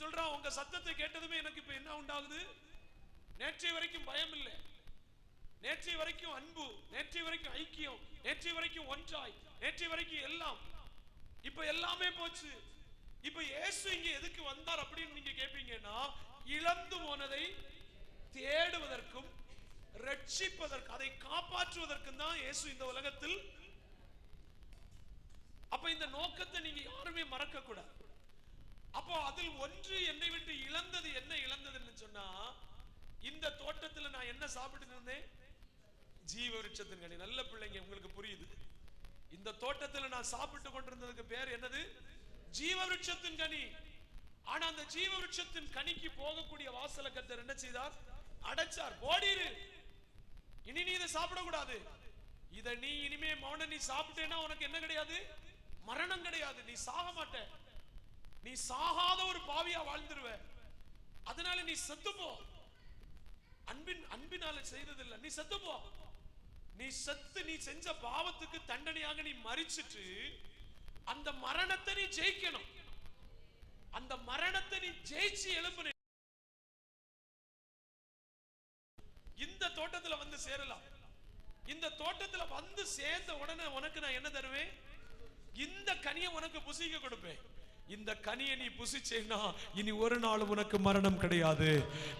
Speaker 1: சொல்றான், உங்க சத்தத்தை கேட்டதுமே எனக்கு இப்ப என்ன உண்டாகுது? நேற்றைய வரைக்கும் பயம் இல்லை, நேற்றைய வரைக்கும் அன்பு, நேற்றைய வரைக்கும் ஐக்கியம், நேற்றைய வரைக்கும் ஒன்றாய், நேற்றைய வரைக்கும் எல்லாம், இப்ப எல்லாமே போச்சு. இப்ப இயேசு இங்க எதுக்கு வந்தார் அப்படின்னு நீங்க கேட்பீங்கன்னா, இழந்து போனதை தேடுவதற்கும் ரட்சிப்பதற்கு, அதை காப்பாற்றுவதற்கும் தான் இயேசு இந்த உலகத்தில். அப்ப இந்த நோக்கத்தை நீங்க யாருமே மறக்க கூடாது. அப்போ அதில் ஒன்று என்னை விட்டு இழந்தது. என்ன இழந்ததுன்னு சொன்னா, இந்த தோட்டத்தில் நான் என்ன சாப்பிட்டு இருந்தேன்? ஜீவ விருட்சத்தின் கனி. நல்ல பிள்ளைங்க, உங்களுக்கு புரியுது? இந்த தோட்டத்தில் நான் சாப்பிட்டு கொண்டிருந்ததுக்கு பேர் என்னது? ஜீவ விருட்சத்தின் கனி. ஆனா அந்த ஜீவ விருட்சத்தின் கனிக்கு போகக்கூடிய வாசலை கர்த்தர் என்ன செய்தார்? அடைச்சார். போடிரு, இனி நீ இதை சாப்பிடக்கூடாது. இதை நீ இனிமே மௌன நீ சாப்பிட்டேன்னா உனக்கு என்ன கிடையாது? மரணம் கிடையாது. நீ சாக மாட்ட. நீ சாகாத ஒரு பாவியா வாழ்ந்துருவ. அதனால நீ செத்து போ. அன்பினால செய்ததில்லை, நீ செத்து போ. நீ செத்து நீ செஞ்ச பாவத்துக்கு தண்டனையாக நீ மரிச்சிட்டு அந்த மரணத்தை நீ ஜெயிக்கணும். அந்த மரணத்தை நீ ஜெயிச்சு எழுப்பணும். இந்த தோட்டத்துல வந்து சேரலாம். இந்த தோட்டத்துல வந்து சேர்ந்த உடனே உனக்கு நான் என்ன தருவேன்? இந்த கனியை உனக்கு புசிக்க கொடுப்பேன். இந்த கனியை நீ புசிச்சேன்னா இனி ஒரு நாள் உனக்கு மரணம் கிடையாது.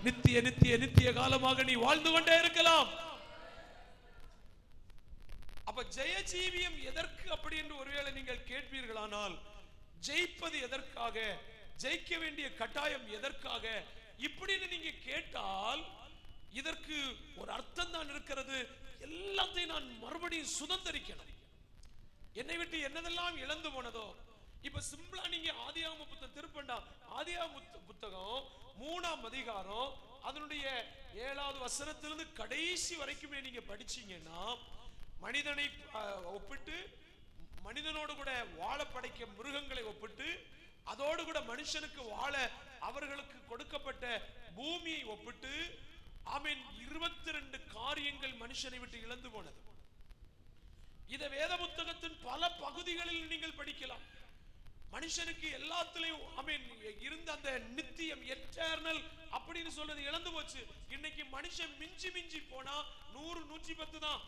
Speaker 1: நித்திய நித்திய நித்திய காலமாக நீ வாழ்ந்து கொண்டே இருக்கலாம். அப்ப ஜெயஜீவியம் எதற்கு அப்படி என்று ஒருவேளை நீங்கள் கேட்பீர்களானால், ஜெயிப்பது எதற்காக, ஜெயிக்க வேண்டிய கட்டாயம் எதற்காக இப்படின்னு நீங்க கேட்டால், இதற்கு ஒரு அர்த்தம் தான் இருக்கிறது. எல்லாத்தையும் நான் மறுபடியும் சுதந்திரிக்கணும். என்னை விட்டு என்னதெல்லாம் இழந்து போனதோ, இப்ப சிம்பிளா நீங்க ஆதியாகம புத்தகம் திருப்பண்டா, ஆதியாகம புத்தகம் 3ஆம் அதிகாரம் அதனுடைய 7வது வசனத்திலிருந்து கடைசி வரைக்குமே நீங்க படிச்சீங்கன்னா, மனிதனை ஒப்பிட்டு, மனிதனோடு கூட வாழ படைக்க மிருகங்களை ஒப்பிட்டு, அதோடு கூட மனுஷனுக்கு வாழ அவர்களுக்கு கொடுக்கப்பட்ட பூமியை ஒப்பிட்டு, ஆமென், 22 காரியங்கள் மனுஷனை விட்டு இழந்து போனது. இத வேத புத்தகத்தின் பல பகுதிகளில் நீங்கள் படிக்கலாம். மனுஷனுக்கு எல்லாத்திலையும் ஆமென் இருந்த அந்த நித்தியம், எட்டர்னல் அப்படின்னு சொல்றது இழந்து போச்சு. இன்னைக்கு மனுஷன் மிஞ்சி மிஞ்சி போனா 100 110 தான்.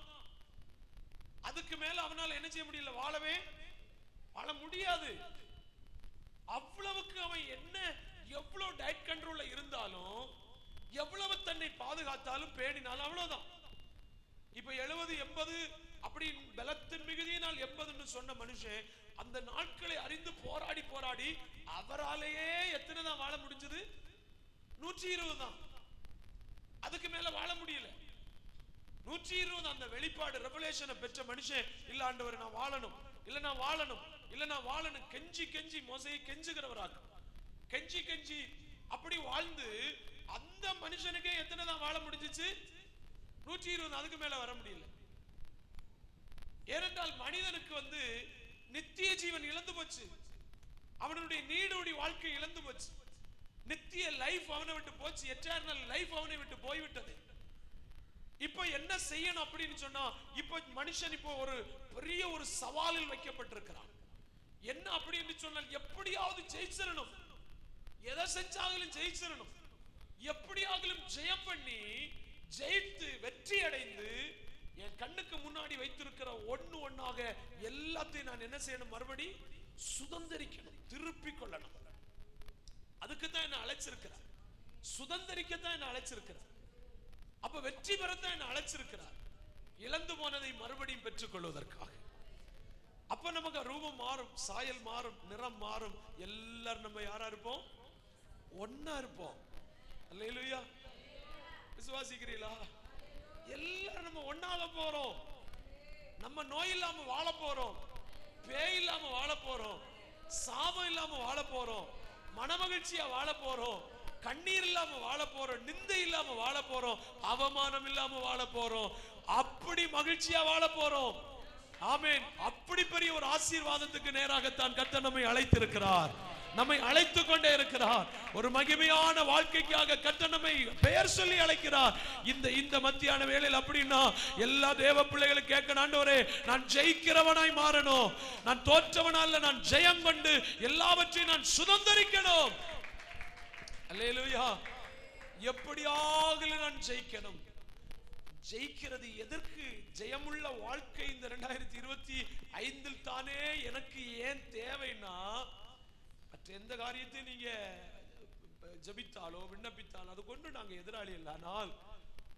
Speaker 1: அதுக்கு மேல அவனால என்ன செய்ய முடியல, வாழ முடியாது. அவ்வளவுக்கு அவன் என்ன எவ்வளவு டயட் கண்ட்ரோல்ல இருந்தாலும், எவ்வளவு தன்னை பாதுகாத்தாலும் பேணினாலும் அவ்வளவுதான். இப்ப 70 80 அப்படி பலத்தின் மிகுதியினால் 80 சொன்ன மனுஷன் அந்த நாட்களை அறிந்து போராடி போராடி அவராலேயே எத்தனை தான் வாழ முடிஞ்சது? 120 தான். அதுக்கு மேல வாழ முடியல. 120 அந்த வெளிப்பாடு ரெவலேஷனை பெற்ற மனுஷன், இல்ல ஆண்டவர் நான் வாழணும், இல்ல நான் வாழணும், இல்ல நான் வாழணும், கெஞ்சி கெஞ்சி மோசையை கெஞ்சுகிறவராக கெஞ்சி கெஞ்சி அப்படி வாழ்ந்து அந்த மனுஷனுக்கே எத்தனை தான் வாழ முடிஞ்சிச்சு? 120. அதுக்கு மேல வர முடியல. ஏனென்றால் மனிதனுக்கு நித்திய ஜீவன் இழந்து போச்சு. அவனுடைய நீடோடி வாழ்க்கை இழந்து போச்சு. நித்திய லைஃப் அவனை விட்டு போச்சு. எட்டர்னல் லைஃப் அவனை விட்டு போய்விட்டது. இப்ப என்ன செய்யணும் அப்படின்னு சொன்னா, இப்ப மனுஷன் இப்போ ஒரு பெரிய ஒரு சவாலில் வைக்கப்பட்டிருக்கிறான். என்ன அப்படின்னு சொன்னால், எப்படியாவது ஜெயிச்சிடணும், எதை செஞ்சாலும் ஜெயிச்சிடணும், எப்படியாவது ஜெயம் பண்ணி ஜெயித்து வெற்றி அடைந்து என் கண்ணுக்கு முன்னாடி வைத்திருக்கிற ஒன்னாக எல்லாத்தையும் நான் என்ன செய்யணும்? மறுபடி சுதந்திரிக்கணும், திருப்பி கொள்ளணும். அதுக்கு தான் என்ன அழைச்சிருக்கிறார். சுதந்திரிக்கத்தான் என்ன அழைச்சிருக்கிறார். அப்ப வெற்றி பெறத்தான் என்ன அழைச்சிருக்கிறார். இழந்து போனதை மறுபடியும் பெற்றுக் கொள்வதற்காக. அப்ப நமக்கு ரூபம் மாறும், சாயல் மாறும், நிறம் மாறும். எல்லாரும் நம்ம யாரா இருப்போம்? ஒன்னா இருப்போம். அல்லேலூயா. விசுவாசிக்கிறீங்களா? எல்லாரும் நம்ம ஒன்னாக போறோம். நம்ம நோய் இல்லாம வாழ போறோம், பேய் இல்லாம வாழ போறோம், சாபம் இல்லாம வாழ போறோம், மனமகிழ்ச்சியா வாழ போறோம், கண்ணீர் இல்லாம வாழ போறோம், நிந்தை இல்லாம வாழ போறோம், அவமானம் இல்லாம வாழ போறோம். அப்படி மகிழ்ச்சியா வாழ போறோம். ஆமென். அப்படி பெரிய ஒரு ஆசீர்வாதத்துக்கு நேராகத்தான் கர்த்தர் நம்மை அழைத்திருக்கிறார், நம்மை அழைத்துக் கொண்டே இருக்கிறார். ஒரு மகிமையான வாழ்க்கைக்காக கர்த்தர் நம்மை பெயர் சொல்லி அழைக்கிறார். இந்த மத்தியான வேளையில் அப்படின்னா எல்லா தேவ பிள்ளைகளும் கேட்கணும், ஆண்டவரே நான் ஜெயிக்கிறவனாய் மாறணும், நான் தோற்றவனால நான் ஜெயம் கொண்டு எல்லாவற்றையும் நான் சுதந்திரிக்கணும். அல்லேலூயா. எப்படியாக நான் ஜெயிக்கணும். ஜெயிக்கிறது எதற்கு? ஜெயமுள்ள வாழ்க்கை இந்த 2025 தானே எனக்கு ஏன் தேவைன்னா, மற்ற எந்த காரியத்தை நீங்க ஜபித்தாலோ விண்ணப்பித்தாலோ அது கொண்டு நாங்க எதிராளி இல்லை. ஆனால்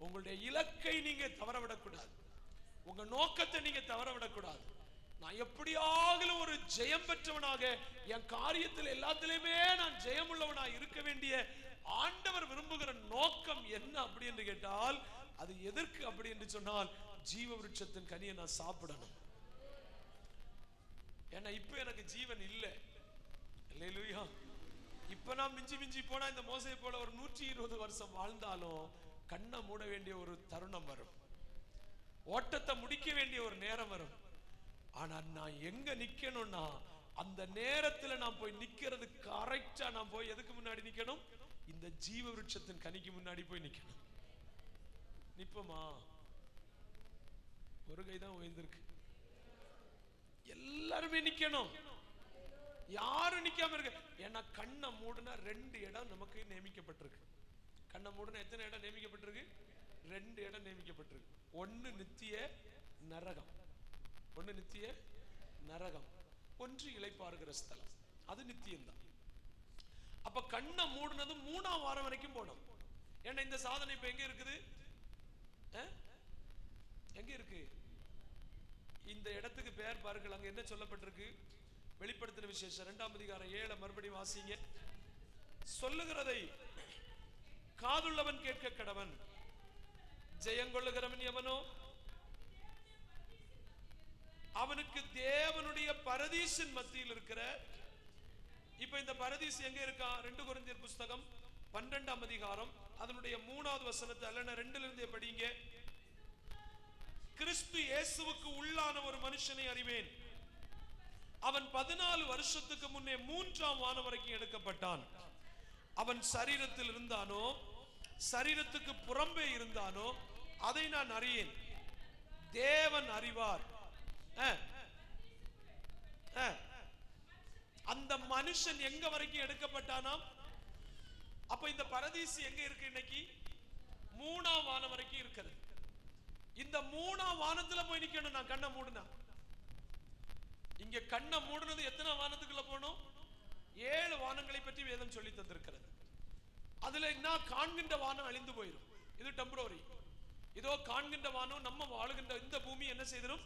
Speaker 1: உங்களுடைய இலக்கை நீங்க தவறவிடக்கூடாது, உங்க நோக்கத்தை நீங்க தவறவிடக்கூடாது. நான் எப்படியாக ஒரு ஜெயம் பெற்றவனாக என் காரியத்தில் எல்லாத்திலுமே நான் ஜெயமுள்ளவனாக இருக்க வேண்டிய ஆண்டவர் விரும்புகிற நோக்கம் என்ன அப்படி என்று கேட்டால், அது எதற்கு அப்படி என்று சொன்னால், ஜீவ விருட்சத்தின் கனியை நான் சாப்பிடணும். ஏன்னா இப்ப எனக்கு ஜீவன் இல்லை. அல்லேலூயா. இப்ப நான் மிஞ்சி மிஞ்சி போனா இந்த மோசையை போல ஒரு 120 வருஷம் வாழ்ந்தாலும் கண்ணை மூட வேண்டிய ஒரு தருணம் வரும், ஓட்டத்தை முடிக்க வேண்டிய ஒரு நேரம் வரும். ஆனா நான் எங்க நிக்கணும்னா, அந்த நேரத்துல நான் போய் நிக்கிறது கரெக்டா. நான் போய் எதுக்கு முன்னாடி நிக்கணும்? இந்த ஜீவ விருட்சத்தின் கனிக்கு முன்னாடி போய் நிக்கணும். நிப்பமா? ஒரு கைதான் உயர்ந்திருக்கு. எல்லாருமே நிக்கணும். யாரும் நிக்காம இருக்க. ஏன்னா கண்ணை மூடுனா 2 இடம் நமக்கு நியமிக்கப்பட்டிருக்கு. கண்ணை மூடுனா எத்தனை இடம் நியமிக்கப்பட்டிருக்கு? 2 இடம் நியமிக்கப்பட்டிருக்கு. ஒன்னு நித்திய நரகம், ஒன்னு நித்திய நரகம், ஒன்று இளைப்பாறுகிற ஸ்தலம். அது நித்தியம்தான். அப்ப கண்ணை மூடுனது 3ஆம் வாரம் வரைக்கும் போனோம். ஏன்னா இந்த சாதனை இப்ப எங்க இருக்குது? எங்க இருக்கு? இந்த இடத்துக்கு பெயர் பாருங்கள். அங்க என்ன சொல்லப்பட்டிருக்கு? வெளிப்படுத்தின விசேஷம் 2ஆம் அதிகாரம் 7 மறுபடியும் வாசிங்க. சொல்லுகிறதை காதுள்ளவன் கேட்க கடவன். ஜெயங்கொள்ளுகிறவன் எவனோ அவனுக்கு தேவனுடைய பரதீசின் மத்தியில் இருக்கிற, இப்ப இந்த பரதீஸ் எங்க இருக்கா? 2 கொரிந்தியர் புஸ்தகம் 12ஆம் அதிகாரம் அதனுடைய 3வது வசனத்தை அல்லனா 2ல இருந்தே படிங்க. கிறிஸ்து இயேசுவுக்கு உள்ளான ஒரு மனுஷனை அறிவேன், அவன் 14 வருஷத்துக்கு முன்னே 3ஆம் வானம் வரைக்கும் எடுக்கப்பட்டான். அவன் சரீரத்தில் இருந்தானோ சரீரத்துக்கு புறம்பே இருந்தானோ அதை நான் அறியேன், தேவன் அறிவார். அந்த மனுஷன் எங்க வரைக்கும் எடுக்கப்பட்டானாம்? அப்ப இந்த பரதீசு எங்க இருக்கு இன்னைக்கு? 3ஆம் வானம் வரைக்கும் இருக்கிறது. இந்த 3ஆம் வானத்துல போய் நிக்கணும். நான் கண்ணை மூடுனா, இங்க கண்ணை மூடுனது எத்தனை வானத்துக்குள்ள போகணும்? 7 வானங்களை பற்றி வேதம் சொல்லி தந்திருக்கிறது. அதுல என்ன? காண்கின்ற வானம் அழிந்து போயிடும், இது டெம்பரரி. இதோ காண்கின்ற வானம், நம்ம வாழுகின்ற இந்த பூமி என்ன செய்திடும்?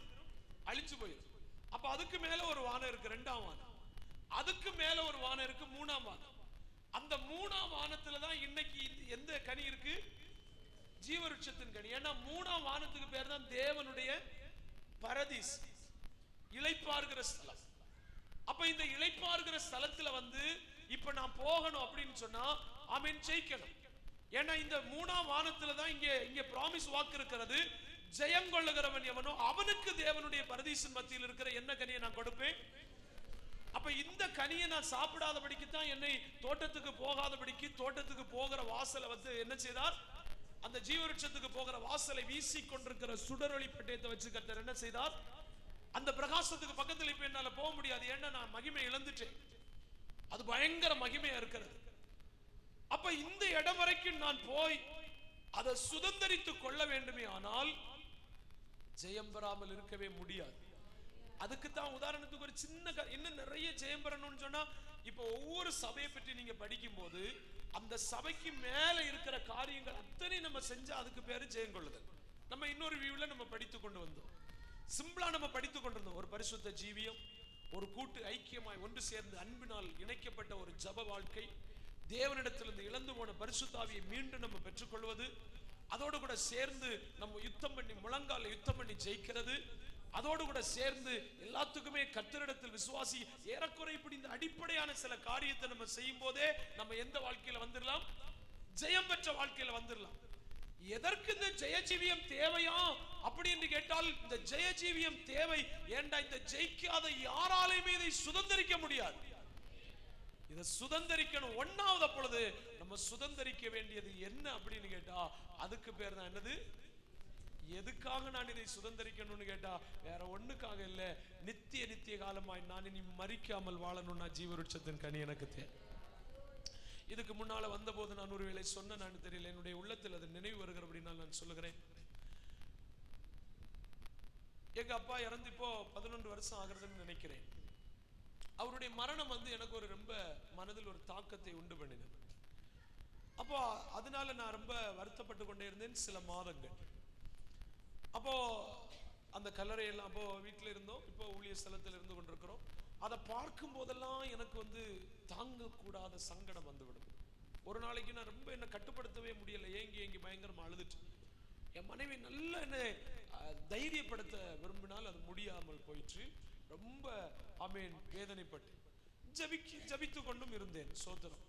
Speaker 1: அழிஞ்சு போயிடும். அப்ப அதுக்கு மேல ஒரு வானம் இருக்கு, 2ஆம் வானம். அதுக்கு மேல ஒரு வானம் இருக்கு, 3ஆம் வானம். அந்த 3ஆம் வானத்துல தான் இன்னைக்கு எந்த கனி இருக்கு? ஜீவவிருட்சத்தின் கனி. ஏன்னா 3ஆம் வானத்துக்கு பேர் தான் தேவனுடைய பரதீஸ், இளைப்பாறுகிற ஸ்தலம். அப்ப இந்த இளைப்பாறுகிற ஸ்தலத்துல இப்ப நான் போகணும் அப்படின்னு சொன்னா ஆமென் ஜெயிக்கணும். ஏன்னா இந்த 3ஆம் வானத்துல தான் இங்க பிராமிஸ் வாக்கு இருக்கிறது. ஜெயம் கொள்ளுகிறவன் எவனோ அவனுக்கு தேவனுடைய பரதீசின் மத்தியில் இருக்கிற என்ன கனியை நான் கொடுப்பேன். அப்ப இந்த கனியை நான் சாப்பிடாதபடிக்கு தான் என்னை தோட்டத்துக்கு போகாதபடிக்கு, தோட்டத்துக்கு போகிற வாசலை என்ன செய்தார்? அந்த ஜீவவிருட்சத்துக்கு போகிற வாசலை வீசி கொண்டிருக்கிற சுடரொளி பட்டயத்தை வச்சு கர்த்தர் என்ன செய்தார்? அந்த பிரகாசத்துக்கு பக்கத்தில் இப்ப என்னால போக முடியாது. ஏன்னா நான் மகிமை இழந்துட்டேன். அது பயங்கர மகிமையா இருக்கிறது. அப்ப இந்த இடம் வரைக்கும் நான் போய் அதை சுதந்தரித்துக் கொள்ள வேண்டுமே, ஆனால் ஜெயம் பெறாமல் இருக்கவே முடியாது. அதுக்கு தான் உதாரணத்துக்கு ஒரு சின்ன இன்னும் நிறைய ஜெயம் பெறணும்னு சொன்னா, இப்ப ஒவ்வொரு சபையை பற்றி நீங்க படிக்கும் போது அந்த சபைக்கு மேல இருக்கிற காரியங்கள் அத்தனை நம்ம செஞ்சா அதுக்கு பேரு ஜெயம் கொள்ளுதல். நம்ம இன்னொரு வியூல நம்ம படித்து கொண்டு வந்தோம். சிம்பிளா நம்ம படித்து கொண்டிருந்தோம். ஒரு பரிசுத்த ஜீவியம், ஒரு கூட்டு ஐக்கியமாய் ஒன்று சேர்ந்து அன்பினால் இணைக்கப்பட்ட ஒரு ஜப வாழ்க்கை, தேவனிடத்திலிருந்து இழந்து போன பரிசுத்தாவியை மீண்டும் நம்ம பெற்றுக்கொள்வது, அதோடு கூட சேர்ந்து நம்ம யுத்தம் பண்ணி முழங்கால யுத்தம் பண்ணி ஜெயிக்கிறது, அதோடு கூட சேர்ந்து எல்லாத்துக்குமே கர்த்தரிடத்தில் விசுவாசி, ஏறக்குறை இப்படி இந்த அடிப்படையான சில காரியத்தை நம்ம செய்யும் போதே நம்ம எந்த வாழ்க்கையில வந்துடலாம்? ஜெயம் பெற்ற வாழ்க்கையில வந்துடலாம். எதற்கு இந்த ஜெயஜீவியம் தேவையா அப்படி என்று கேட்டால், இந்த ஜெயஜீவியம் தேவை. ஏண்டா இந்த ஜெயிக்காத யாராலையுமே இதை சுதந்தரிக்க முடியாது. இதை சுதந்தரிக்கணும். 1வது பொழுது நம்ம சுதந்தரிக்க வேண்டியது என்ன அப்படின்னு கேட்டா, அதுக்கு பேர் தான் என்னது? எதுக்காக நான் இதை சுதந்தரிக்கணும்னு கேட்டா வேற ஒண்ணுக்காக இல்ல. நித்திய காலமாய் நான் இனி மரிக்காமல் வாழணும்னா ஜீவவிருட்சத்தின் கனி எனக்கு தேவை. இதுக்கு முன்னால வந்த போது நான் ஒருவேளை சொன்னேன்னு தெரியல, என்னுடைய உள்ளத்தில் அது நினைவு வருகிறபடினால் நான் சொல்லுகிறேன். எங்க அப்பா இறந்து இப்போ 11 வருஷம் ஆகிறதுன்னு நினைக்கிறேன். அவருடைய மரணம் எனக்கு ஒரு ரொம்ப மனதில் ஒரு தாக்கத்தை உண்டு பண்ணினது. அப்போ அதனால நான் ரொம்ப வருத்தப்பட்டு கொண்டே இருந்தேன் சில மாதங்கள். அப்போ அந்த கல்லறையெல்லாம் அப்போ வீட்டில் இருந்தோம், இப்போ ஊழிய ஸ்தலத்தில் இருந்து கொண்டிருக்கிறோம். அதை பார்க்கும் போதெல்லாம் எனக்கு தாங்கக்கூடாத சங்கடம் வந்துவிடும். ஒரு நாளைக்கு நான் ரொம்ப என்னை கட்டுப்படுத்தவே முடியல, ஏங்கி பயங்கரமா அழுதுட்டு. என் மனைவி நல்ல என்னை தைரியப்படுத்த விரும்பினால் அது முடியாமல் போயிற்று. ரொம்ப வேதனைப்பட்டு ஜபித்து கொண்டும் இருந்தேன். சோதரம்.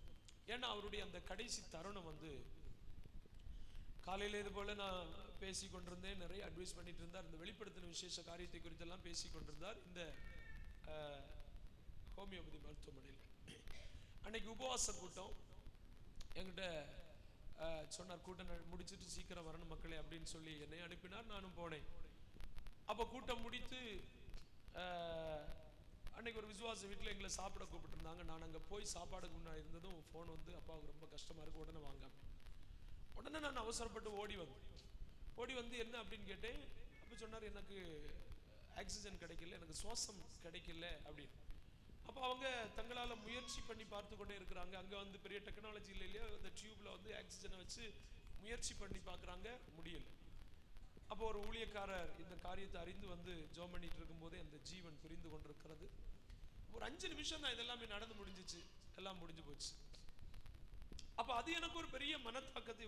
Speaker 1: ஏன்னா அவருடைய அந்த கடைசி தருணம் காலையில இது போல நான் பேசி கொண்டிருந்தேன், நிறைய அட்வைஸ் பண்ணிட்டு இருந்தார். இந்த வெளிப்படுத்தின விசேஷ காரியத்தை குறித்து எல்லாம் பேசி கொண்டிருந்தார் இந்த ஹோமியோபதி மருத்துவமனையில். அன்னைக்கு உபவாச கூட்டம் என்கிட்ட சொன்னார், கூட்டம் முடிச்சுட்டு சீக்கிரம் வரணும் மக்களே அப்படின்னு சொல்லி என்னை அனுப்பினார். நானும் போனேன். அப்போ கூட்டம் முடித்து அன்னைக்கு ஒரு விசுவாச வீட்டில் எங்களை சாப்பிட கூப்பிட்டுருந்தாங்க. நான் அங்கே போய் சாப்பாடுக்கு முன்னாடி இருந்ததும் ஃபோன் அப்பாவுக்கு ரொம்ப கஷ்டமா இருக்கு, உடனே வாங்க. உடனே நான் அவசரப்பட்டு ஓடி வந்து என்ன அப்படின்னு கேட்டேன். அப்போ சொன்னார், எனக்கு ஆக்சிஜன் கிடைக்கல, எனக்கு சுவாசம் கிடைக்கல அப்படின்னு. அப்போ அவங்க தங்களால் முயற்சி பண்ணி பார்த்து கொண்டே இருக்கிறாங்க. அங்கே பெரிய டெக்னாலஜி இல்லையா, அந்த டியூப்ல ஆக்சிஜனை வச்சு முயற்சி பண்ணி பார்க்குறாங்க, முடியல. அப்போ ஒரு ஊழியக்காரர் இந்த காரியத்தை அறிந்து ஜெபம் பண்ணிட்டு இருக்கும் போதே அந்த ஜீவன் பிரிந்து கொண்டிருக்கிறது. ஒரு 5 நிமிஷம் தான் இதெல்லாமே நடந்து முடிஞ்சிச்சு, எல்லாம் முடிஞ்சு போச்சு. அப்ப அது எனக்கு ஒரு பெரிய மனத்தாக்கத்தை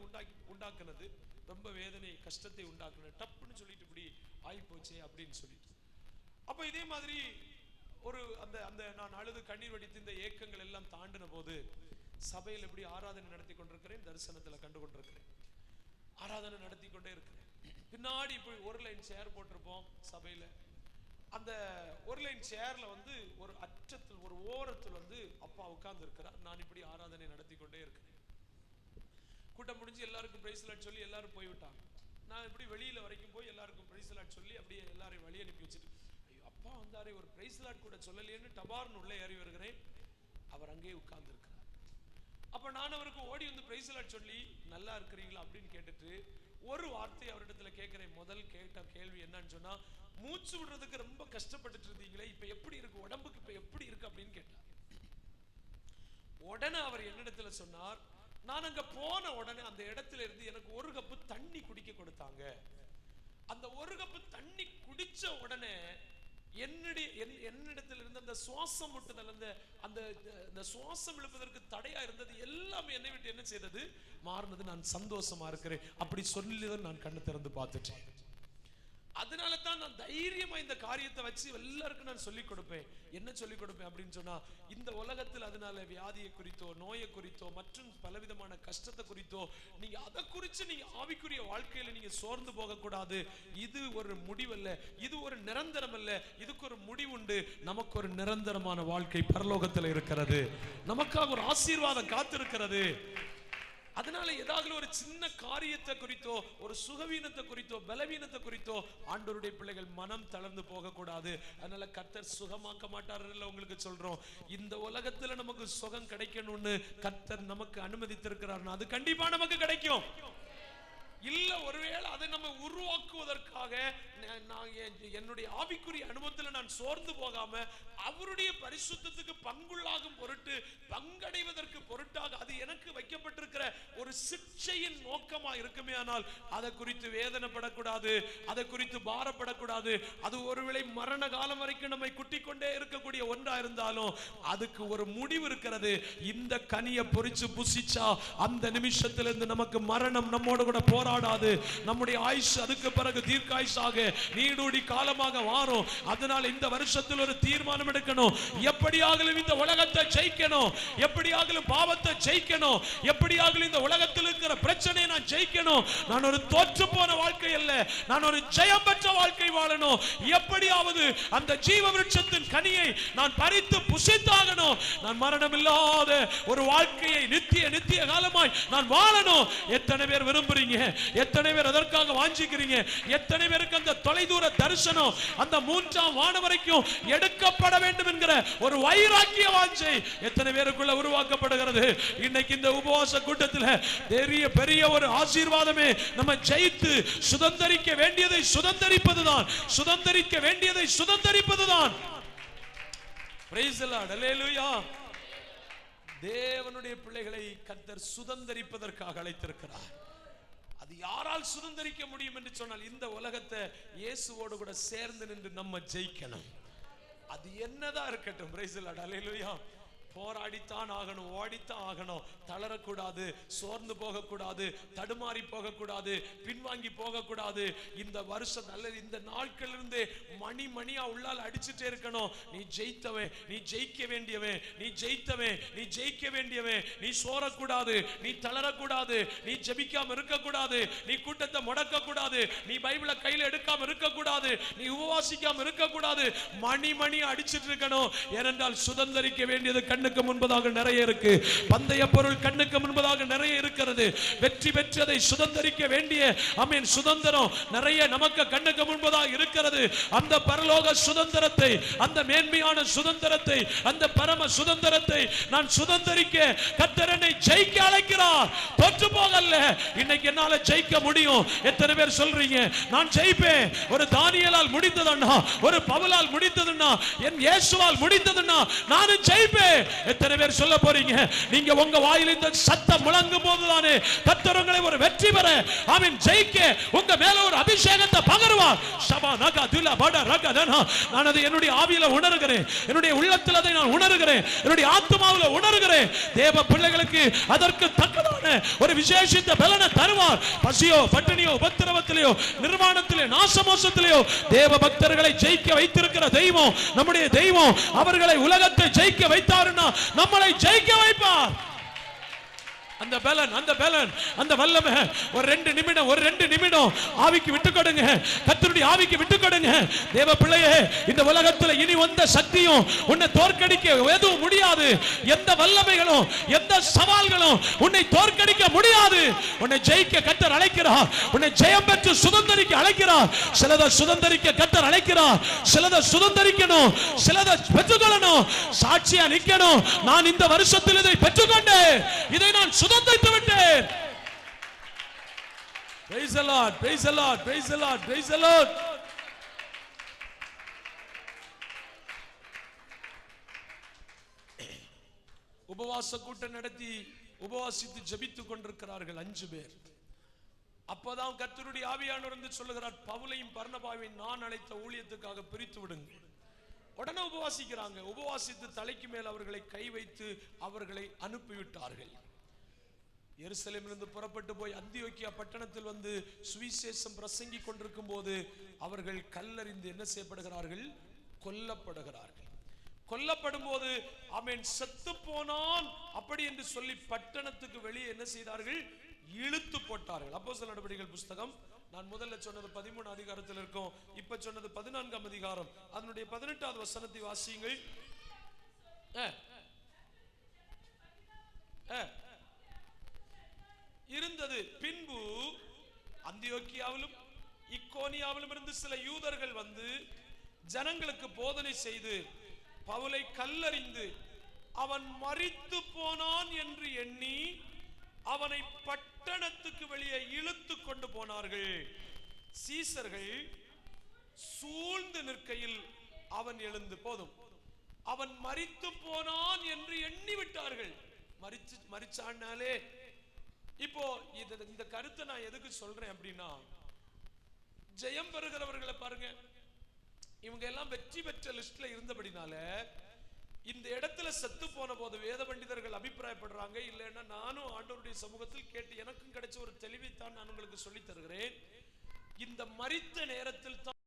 Speaker 1: உண்டாக்குனது, ரொம்ப வேதனை கஷ்டத்தை உண்டாக்குனது. டப்புன்னு சொல்லிட்டு இப்படி ஆகி போச்சே அப்படின்னு சொல்லிட்டு. அப்ப இதே மாதிரி ஒரு அந்த நான் அழுது கண்ணீர் வடித்து இந்த ஏக்கங்கள் எல்லாம் தாண்டின போது சபையில் எப்படி ஆராதனை நடத்தி கொண்டிருக்கிறேன், தரிசனத்துல கண்டு கொண்டிருக்கிறேன். ஆராதனை நடத்தி கொண்டே இருக்கிறேன். பின்னாடி இப்படி ஒரு லைன் சேர் போட்டிருப்போம் சபையில. அந்த ஒரு லைன் சேர்ல ஒரு அற்றத்தில் ஒரு ஓரத்தில் அப்பா உட்கார்ந்து இருக்கிறார். நான் இப்படி ஆராதனை நடத்தி கொண்டே இருக்கிறேன். கூட்டம் முடிஞ்சு எல்லாருக்கும் பிரைஸ் லார்ட் சொல்லி எல்லாரும் போய்விட்டாங்க. நான் இப்படி வெளியில வரைக்கும் போய் எல்லாருக்கும் பிரைஸ் லார்ட் சொல்லி அப்படியே எல்லாரையும் வழி அனுப்பி வச்சுட்டு, ஐயோ அப்பா வந்தாரே ஒரு பிரைஸ் லார்ட் கூட சொல்லலையேன்னு டபார்னு உள்ள ஏறி வருகிறேன். அவர் அங்கேயே உட்கார்ந்து இருக்கிறார். அப்ப நான் அவருக்கு ஓடி வந்து பிரைஸ் லார்ட் சொல்லி நல்லா இருக்கிறீங்களா அப்படின்னு கேட்டுட்டு ஒரு வார்த்தை அவரிடத்துல கேட்கிறேன். முதல் கேட்ட கேள்வி என்னன்னு சொன்னா, மூச்சு விடுறதுக்கு ரொம்ப கஷ்டப்பட்டுட்டு இருந்தீங்களே, இப்ப எப்படி இருக்கு, உடம்புக்கு இப்ப எப்படி இருக்கு அப்படின்னு கேட்டார். உடனே அவர் என்னிடத்துல சொன்னார், நான் அங்க போன உடனே அந்த இடத்துல இருந்து எனக்கு ஒரு கப்பு தண்ணி குடிக்க கொடுத்தாங்க. அந்த ஒரு கப்பு தண்ணி குடிச்ச உடனே என்னிடத்தில் இருந்த அந்த சுவாசம் முட்டுதல், அந்த சுவாசம் இழுப்பதற்கு தடையா இருந்தது எல்லாமே என்னை விட்டு என்ன செய்தது, மாறினது. நான் சந்தோஷமா இருக்கிறேன் அப்படி சொல்லிதான் நான் கண்ணு திறந்து பார்த்துட்டேன். அதனால தான் நான் தைரியமா இந்த காரியத்தை வச்சு எல்லாருக்கும் நான் சொல்லிக் கொடுப்பேன். என்ன சொல்லிக் கொடுப்பேன் அப்படின்னு சொன்னா, இந்த உலகத்தில் அதனால வியாதியை குறித்தோ நோயை குறித்தோ மற்றும் பலவிதமான கஷ்டத்தை குறித்தோ நீங்க அதை குறித்து நீங்க ஆவிக்குரிய வாழ்க்கையில நீங்க சோர்ந்து போக கூடாது. இது ஒரு முடிவல்ல, இது ஒரு நிரந்தரம் அல்ல, இதுக்கு ஒரு முடிவுண்டு. நமக்கு ஒரு நிரந்தரமான வாழ்க்கை பரலோகத்தில் இருக்கிறது, நமக்காக ஒரு ஆசீர்வாதம் காத்திருக்கிறது. அதனால ஏதாவது ஒரு சின்ன காரியத்தை குறித்தோ ஒரு சுகவீனத்தை குறித்தோ பலவீனத்தை குறித்தோ ஆண்டவருடைய பிள்ளைகள் மனம் தளர்ந்து போக கூடாது. அதனால கர்த்தர் சுகமாக்க மாட்டார்கள். உங்களுக்கு சொல்றோம், இந்த உலகத்துல நமக்கு சுகம் கிடைக்கணும்னு கர்த்தர் நமக்கு அனுமதித்திருக்கிறார். அது கண்டிப்பா நமக்கு கிடைக்கும். இல்ல ஒருவேளை அதை நம்ம உருவாக்குவதற்காக என்னுடைய ஆவிக்குரிய அனுபவத்தில் நான் சோர்ந்து போகாம அவருடைய பரிசுத்தத்துக்கு பங்குள்ளாகும் பொருட்டு பங்கடைவதற்கு பொருட்டாக அது எனக்கு வைக்கப்பட்டிருக்கிற ஒரு சிக்ஷையின் நோக்கமா இருக்குமே, ஆனால் அதை குறித்து வேதனைப்படக்கூடாது, அதை குறித்து பாரப்படக்கூடாது. அது ஒருவேளை மரண காலம் வரைக்கும் நம்மை குட்டிக் கொண்டே இருக்கக்கூடிய ஒன்றா இருந்தாலும் அதுக்கு ஒரு முடிவு இருக்கிறது. இந்த கனியை பொறிச்சு புசிச்சா அந்த நிமிஷத்திலிருந்து நமக்கு மரணம் நம்மோடு கூட போராடாது. நம்முடைய ஆயுஷ் அதுக்கு பிறகு தீர்க்காயுஷாக நீடூடி காலமாக மாறும். அதனால இந்த வருஷத்தில் ஒரு தீர்மானம் எடுக்கணும். எப்படியாகலும் இந்த உலகத்தை ஜெயிக்கணும், எப்படியாகலும் பாவத்தை ஜெயிக்கணும், எப்படியாகலும் இந்த உலகத்தில் இருக்கிற பிரச்சனையை நான் ஜெயிக்கணும். நான் ஒரு தோற்று போன வாழ்க்கை அல்ல, நான் ஒரு ஜெயம் பெற்ற வாழ்க்கை வாழணும். எப்படியாவது அந்த ஜீவ விருட்சத்தின் கனியை நான் பறித்து புசித்தாகணும். நான் மரணம் இல்லாத ஒரு வாழ்க்கையை நித்திய காலமாய் நான் வாழணும். எத்தனை பேர் விரும்புறீங்க? எத்தனை பேர் அதற்காக வாஞ்சிக்கிறீங்க? எத்தனை பேருக்கு அந்த தொலைதூர தரிசனம் அந்த மூன்றாம் வானம் வரைக்கும் எடுக்கப்பட வேண்டும் என்கிற ஒரு வைராக்கிய வாஞ்சை எத்தனை பேருக்குள்ள உருவாக்கப்படுகிறது? இன்னைக்கு இந்த உபவாச கூட்டத்தில் பெரிய ஒரு ஆசீர்வாதமே, நம்ம ஜெயித்து சுதந்தரிக்க வேண்டியதை சுதந்தரிப்பதுதான், சுதந்தரிக்க வேண்டியதை சுதந்தரிப்பதுதான். பிரைஸ் தி லார்ட், ஹல்லேலூயா. தேவனுடைய பிள்ளைகளை கர்த்தர் சுதந்தரிப்பதற்காக அழைத்திருக்கிறார். அது யாரால் சுதந்தரிக்க முடியும் என்று சொன்னால், இந்த உலகத்தை இயேசுவோடு கூட சேர்ந்து நின்று நம்ம ஜெயிக்கணும். அது என்னதான் இருக்கட்டும். பிரைஸ் தி லார்ட், ஹல்லேலூயா. போராடித்தான் ஆகணும், ஓடித்தான் ஆகணும். தளரக்கூடாது, சோர்ந்து போகக்கூடாது, தடுமாறி போகக்கூடாது, பின்வாங்கி போகக்கூடாது. இந்த வருஷம் அல்லது இந்த நாட்களிலிருந்து மணியா உள்ளால் அடிச்சுட்டே இருக்கணும். நீ ஜெயித்தவன், நீ ஜெயிக்க வேண்டியவன், நீ ஜெயித்தவன், நீ ஜெயிக்க வேண்டியவன். நீ சோரக்கூடாது, நீ தளரக்கூடாது, நீ ஜெபிக்காம இருக்கக்கூடாது, நீ கூட்டத்தை முடக்கக்கூடாது, நீ பைபிளை கையில எடுக்காம இருக்கக்கூடாது, நீ உபவாசிக்காம இருக்கக்கூடாது. மணி அடிச்சுட்டு இருக்கணும். ஏனென்றால் சுதந்தரிக்க வேண்டியது கண்ணுக்கு முன்பதாக நிறைய இருக்கு. பந்தய பொருள் கண்ணுக்கு முன்பதாக நிறைய இருக்கிறது. வெற்றி பெற்றதை சுதந்தரிக்க வேண்டிய ஆமென் சுதந்திரம் நிறைய நமக்கு கண்ணுக்கு முன்பதாக இருக்கிறது. அந்த பரலோக சுதந்திரத்தை, அந்த மேன்மையான சுதந்திரத்தை, அந்த பரம சுதந்திரத்தை நான் சுதந்தரிக்க கர்த்தர் என்னை ஜெயிக்க அழைக்கிறார். தோற்று போகல்ல. இன்னைக்கு என்னால ஜெயிக்க முடியும். எத்தனை பேர் சொல்றீங்க நான் ஜெயிப்பேன்? ஒரு தானியேலால் முடிந்ததுன்னா, ஒரு பவுலால் முடிந்ததுன்னா, என் இயேசுவால் முடிந்ததுன்னா நானும் ஜெயிப்பேன். எத்தனை பேர் சொல்ல போறீங்க? நீங்க உங்க வாயில் இந்த சத்தம் முழங்கும் போதுதானே கர்த்தர் உங்களை ஒரு வெற்றி பெற ஆமென் ஜெயிக்க உங்க மேல ஒரு அபிஷேகத்தை பகருவார். ஷபா நகா துல பட ரகதனா. நான் அதை என்னுடைய ஆவியில உணர்கிறேன், என்னுடைய உள்ளத்தில் அதை நான் உணர்கிறேன், என்னுடைய ஆத்மாவில உணர்கிறேன். தேவ பிள்ளைகளுக்கு அதற்கு தக்கதான ஒரு விசேஷித்த பலனை தருவார். பசியோ பட்டினியோ உபத்திரவத்திலேயோ நிர்வாணத்திலே நாசமோசத்திலேயோ தேவ பக்தர்களை ஜெயிக்க வைத்திருக்கிற தெய்வம் நம்முடைய தெய்வம். அவர்களை உலகத்தை ஜெயிக்க வைத்தாருன்னா நம்மளை ஜெயிக்க வைப்பார். அந்த பலன், அந்த பலன், அந்த வல்லமை ஒரு 2 நிமிடம் ஆவிக்கு விட்டு கொடுங்க. கர்த்தருடைய ஆவிக்கு விட்டு கொடுங்க. தேவ பிள்ளையே, இந்த உலகத்துல இனி வந்த சக்தியும் உன்னை தோற்கடிக்க எதுவும் முடியாது. எந்த வல்லமைகளும் எந்த சவால்களும் உன்னை தோற்கடிக்க முடியாது. உன்னை ஜெயிக்க கர்த்தர் அழைக்கிறார். உன்னை ஜெயம் பெற்று சுதந்தரிக்க அழைக்கிறார். சிலதை சுதந்தரிக்க கர்த்தர் அழைக்கிறார். சிலதை சுதந்தரிக்கணும், சிலதை பெற்றுக்கொள்ளணும், சாட்சியா நிக்கணும். நான் இந்த வருஷத்தில் இதை பெற்றுக்கொண்டேன், இதை நான் சுதந்தரித்து விட்டேன். Praise the Lord, praise the Lord, praise the Lord, praise the Lord. உபவாச கூட்டம் நடத்தி உபவாசித்து ஜெபித்துக் கொண்டிருக்கிறார்கள் 5 பேர். அப்பதான் கர்த்தருடைய ஆவியானவர் வந்து சொல்லுகிறார், பவுலையும் பர்னபாவையும் நான் அழைத்த ஊழியத்துக்காக பிரித்து விடுங்க. உடனே உபவாசிக்கிறாங்க. உபவாசித்து தலைக்கு மேல் அவர்களை கை வைத்து அவர்களை அனுப்பிவிட்டார்கள். எருசலேமிலிருந்து புறப்பட்டு போய் அந்தியோக்கியா பட்டணத்தில் வந்து சுவிசேஷம் பிரசங்கி கொண்டிருக்கும் போது அவர்கள் கல்லறிந்து என்ன செய்யப்படுகிறார்கள்? கொல்லப்படுகிறார்கள். கொல்லப்படும் போது அவன் செத்து போனான் அப்படி என்று சொல்லி பட்டணத்துக்கு வெளியே என்ன செய்தார்கள்? இழுத்து போட்டார்கள். அப்போஸ்தலர் நடவடிக்கைகள் புஸ்தகம் நான் முதல்ல சொன்னது 13 அதிகாரத்தில் இருக்கும். இப்ப சொன்னது 14 அதிகாரம், அதனுடைய 18வது வசனத்தை வாசியுங்கள். இருந்தது. பின்பு அந்தியோக்கியாவிலும் இக்கோனியாவிலும் இருந்து சில யூதர்கள் வந்து ஜனங்களுக்கு போதனை செய்து பவுலை கல்லறிந்து அவன் மரித்து போனான் என்று எண்ணி அவனை பட்டணத்துக்கு வெளியே இழுத்து கொண்டு போனார்கள். சீசர்கள் சூழ்ந்து நிற்கையில் அவன் எழுந்து, போதும், அவன் மரித்து போனான் என்று எண்ணி விட்டார்கள். மரிச்சானாலே இப்போ இந்த கருத்தை நான் எதுக்கு சொல்றேன் அப்படின்னா, ஜெயம் பெறுகிறவர்களை பாருங்க, இவங்க எல்லாம் வெற்றி பெற்ற லிஸ்ட்ல இருந்தபடினால இந்த இடத்துல செத்து போன போது வேத பண்டிதர்கள் அபிப்பிராயப்படுறாங்க, இல்லைன்னா நானும் ஆண்டவருடைய சமூகத்தில் கேட்டு எனக்கும் கிடைச்ச ஒரு தெளிவைத்தான் நான் உங்களுக்கு சொல்லி தருகிறேன். இந்த மரித்த நேரத்தில் தான்,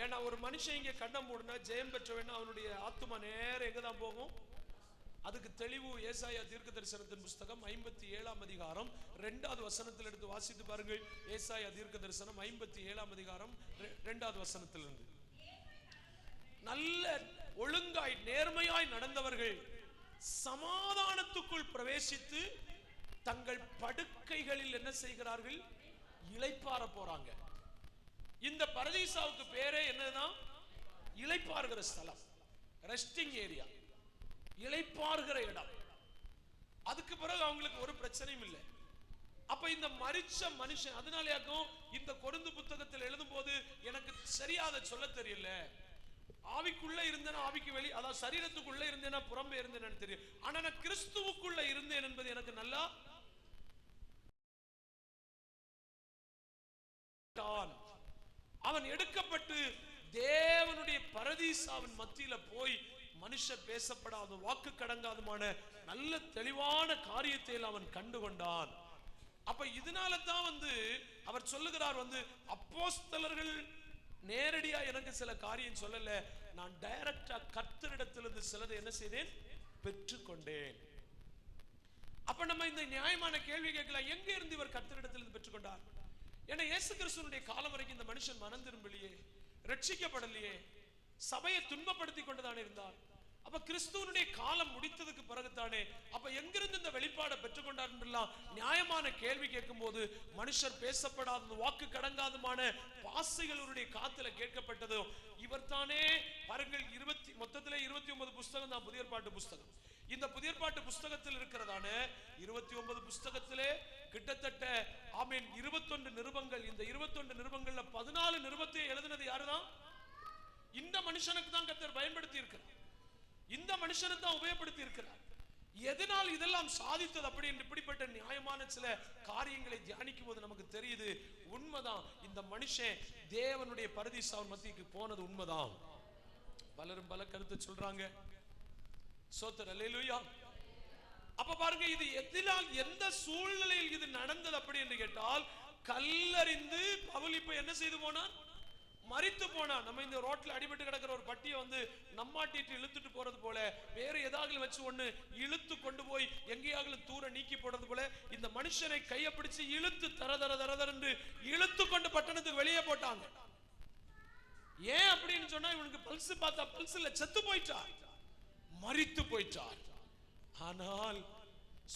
Speaker 1: ஏன்னா ஒரு மனுஷன் இங்க கண்ணை மூடுனா ஜெயம் பெற்ற வேணா அவனுடைய ஆத்துமா நேரம் எங்கதான் போகும்? அதுக்கு தெளிவு ஏசாயா தீர்க்கதரிசனத்தின் புஸ்தகம் 57ஆம் அதிகாரம் 2வது வசனத்தில் எடுத்து வாசித்து பாருங்கள். ஏசாயா தீர்க்கதரிசனம் 57ஆம் அதிகாரம் 2வது வசனத்திலிருந்து. நல்ல ஒழுங்காய் நேர்மையாய் நடந்தவர்கள் சமாதானத்துக்குள் பிரவேசித்து தங்கள் படுக்கைகளில் என்ன செய்கிறார்கள்? இளைப்பாற போறாங்க. இந்த பரதீசாவுக்கு பேரே என்னதான்? இளைப்பாறுகிற ஸ்தலம், ரெஸ்டிங் ஏரியா, இளைப்பாறுகிற இடம். அதுக்கு பிறகு அவங்களுக்கு ஒரு பிரச்சனையும் இல்லை. அப்ப இந்த மரிச்ச மனுஷன், அதனாலயாக்கும் இந்த கொரிந்து புத்தகத்தில் எழுதும் போது எனக்கு சரியா அதை சொல்ல தெரியல. ஆவிக்குள்ள இருந்தேனா ஆவிக்கு வெளி, அதாவது சரீரத்துக்குள்ள இருந்தேனா புறம்பே இருந்தேன்னு தெரியும். ஆனா நான் கிறிஸ்துவுக்குள்ள இருந்தேன் என்பது எனக்கு நல்லா. அவன் எடுக்கப்பட்டு தேவனுடைய பரதீசாவின் மத்தியில போய் மனுஷ பேசப்படாத வாக்கு கடங்காதுமான நல்ல தெளிவான காரியத்தை அவன் கண்டுகொண்டான். அப்ப இதனால தான் வந்து அவர் சொல்லுகிறார், வந்து அப்போஸ்தலர்கள் நேரடியா எனக்கு சில காரியம் சொல்லல, நான் டைரக்டா கர்த்தரிடத்திலிருந்து சிலதை என்ன செய்தேன்? பெற்றுக்கொண்டேன். அப்ப நம்ம இந்த நியாயமான கேள்வி கேட்கலாம், எங்க இருந்து இவர் கர்த்தரிடத்திலிருந்து பெற்றுக்கொண்டார்? ஏன்னா இயேசு கிறிஸ்துவினுடைய காலம் வரைக்கும் இந்த மனுஷன் மனம் திரும்பலையே, ரட்சிக்கப்படலையே, சபையை துன்பப்படுத்தி கொண்டுதானே இருந்தார். அப்ப கிறிஸ்துவனுடைய காலம் முடித்ததுக்கு பிறகுதானே அப்ப எங்கிருந்து இந்த வெளிப்பாடை பெற்றுக்கொண்டார் என்றெல்லாம் நியாயமான கேள்வி கேட்கும் போது மனுஷர் பேசப்படாத வாக்கு கடங்காதுமான பாசைகளுடைய காத்துல கேட்கப்பட்டதும் இவர் தானே. பாருங்கள், மொத்தத்திலே 29 புஸ்தகம் தான் புதிய ஏற்பாட்டு புஸ்தகம். இந்த புதிய ஏற்பாட்டு புஸ்தகத்தில் இருக்கிறதான 29 புஸ்தகத்திலே கிட்டத்தட்ட 21 நிருபங்கள். இந்த 21 நிருபங்கள்ல 14 நிருபத்தை எழுதினது யாருதான்? இந்த மனுஷனுக்கு தான் கர்த்தர் பயன்படுத்தி இருக்கிறார். இந்த மனுஷனை தான் உபயோகப்படுத்தி இருக்கிறார். எதனால் இதெல்லாம் சாதித்தது அப்படி என்று இப்படிப்பட்ட நியாயமான சில காரியங்களை தியானிக்கும் போது நமக்கு தெரியுது, உண்மைதான். இந்த மனுஷன் தேவனுடைய பரதீசாவின் மத்திக்கு போனது உண்மைதான். பலரும் பல கருத்து சொல்றாங்க. சோத்திரம், அல்லேலூயா. அப்ப பாருங்க, இது எதினால் எந்த சூழ்நிலையில் இது நடந்தது அப்படி என்று கேட்டால், கல்லறிந்து பவுல் இப்ப என்ன செய்து போனான்? மரித்து போனா, நம்ம இந்த ரோட்ல அடிபட்டு கிடக்கிற ஒரு பட்டியை வந்து நம்மாட்டிட்டு இழுத்துட்டு போறது போல, வேற ஏதாவது வச்சு ஒண்ணு இழுத்து கொண்டு போய் எங்கேயாவது தூர நீக்கி போடுறது போல இந்த மனுஷனை கையை பிடிச்சு இழுத்து தர தர தர தரன்னு இழுத்து கொண்டு பட்டணத்துக்கு வெளியே போட்டாங்க. ஏன் அப்படின்னு சொன்னா, இவனுக்கு பல்ஸ் பார்த்தா பல்ஸ்ல செத்து போயிட்டார், மரித்து போயிட்டார். ஆனால்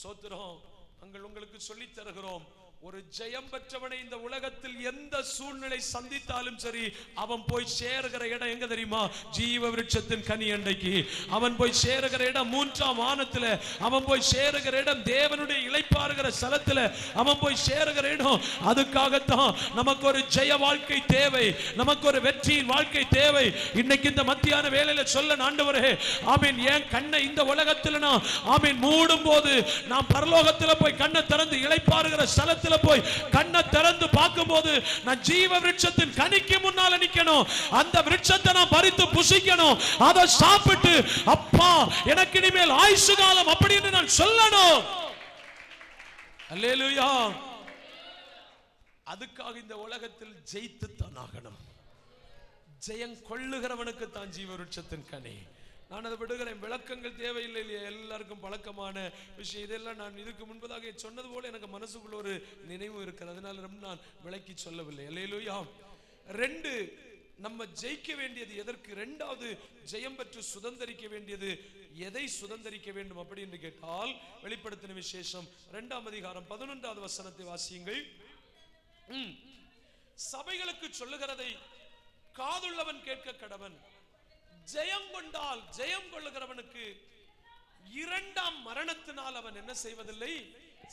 Speaker 1: சோத்திரம், நாங்கள் உங்களுக்கு சொல்லி தருகிறோம், ஒரு ஜெயம் பெற்றவனை இந்த உலகத்தில் எந்த சூழ்நிலை சந்தித்தாலும் சரி, அவன் போய் சேருகிற இடம் எங்க தெரியுமா? ஜீவ விருட்சத்தின் கனி அண்டைக்கு அவன் போய் சேருகிற இடம், மூன்றாம் வானத்துல அவன் போய் சேருகிற இடம், தேவனுடைய இளைப்பாறுகிற ஸ்தலத்துல அவன் போய் சேருகிற இடம். அதுக்காகத்தான் நமக்கு ஒரு ஜெய வாழ்க்கை தேவை, நமக்கு ஒரு வெற்றியின் வாழ்க்கை தேவை. இன்னைக்கு இந்த மத்தியான வேளையில சொல்ல, ஆண்டவரே ஆமீன், என் கண்ணை இந்த உலகத்துல நான் ஆமீன் மூடும் போது, நான் பரலோகத்துல போய் கண்ணை திறந்து இளைப்பாறுகிற ஸ்தலத்துல போய் கண்ணை திறந்து பார்க்கும்போது, நான் ஜீவ விருட்சத்தின் கனிக்கு முன்னால நிக்கணும். அந்த விருட்சத்தை நான் பறித்து புசிக்கணும், அதை சாப்பிட்டு அப்பா எனக்கு இனிமேல் ஆயுசு காலம் அப்படின்னு நான் சொல்லணும். அல்லேலூயா. அதுக்காக இந்த உலகத்தில் ஜெயித்து தான் ஆகணும். ஜெயம் கொள்ளுகிறவனுக்கு தான் ஜீவ விருட்சத்தின் கனி. நான் அதை விடுகிறேன், விளக்கங்கள் தேவையில்லை, எல்லாருக்கும் பழக்கமான விஷயம். இதெல்லாம் நான் இதுக்கு முன்பதாக சொன்னது போல எனக்கு மனசுக்குள்ள ஒரு நினைவு இருக்கிறது, அதனால ரொம்ப நான் விளக்கி சொல்லவில்லை. அல்லேலூயா. ரெண்டு, நம்ம ஜெயிக்க வேண்டியது எதற்கு? ரெண்டாவது, ஜெயம் பெற்று சுதந்தரிக்க வேண்டியது எதை சுதந்தரிக்க வேண்டும் அப்படி என்று கேட்டால், வெளிப்படுத்தின விசேஷம் 2ஆம் அதிகாரம் 11வது வசனத்தை வாசியுங்கள். சபைகளுக்கு சொல்லுகிறதை காதுள்ளவன் கேட்க கடவன். ஜெயம் கொண்டால், ஜெயம் கொள்ளுகிறவனுக்கு இரண்டாம் மரணத்தினால் அவன் என்ன செய்வதில்லை?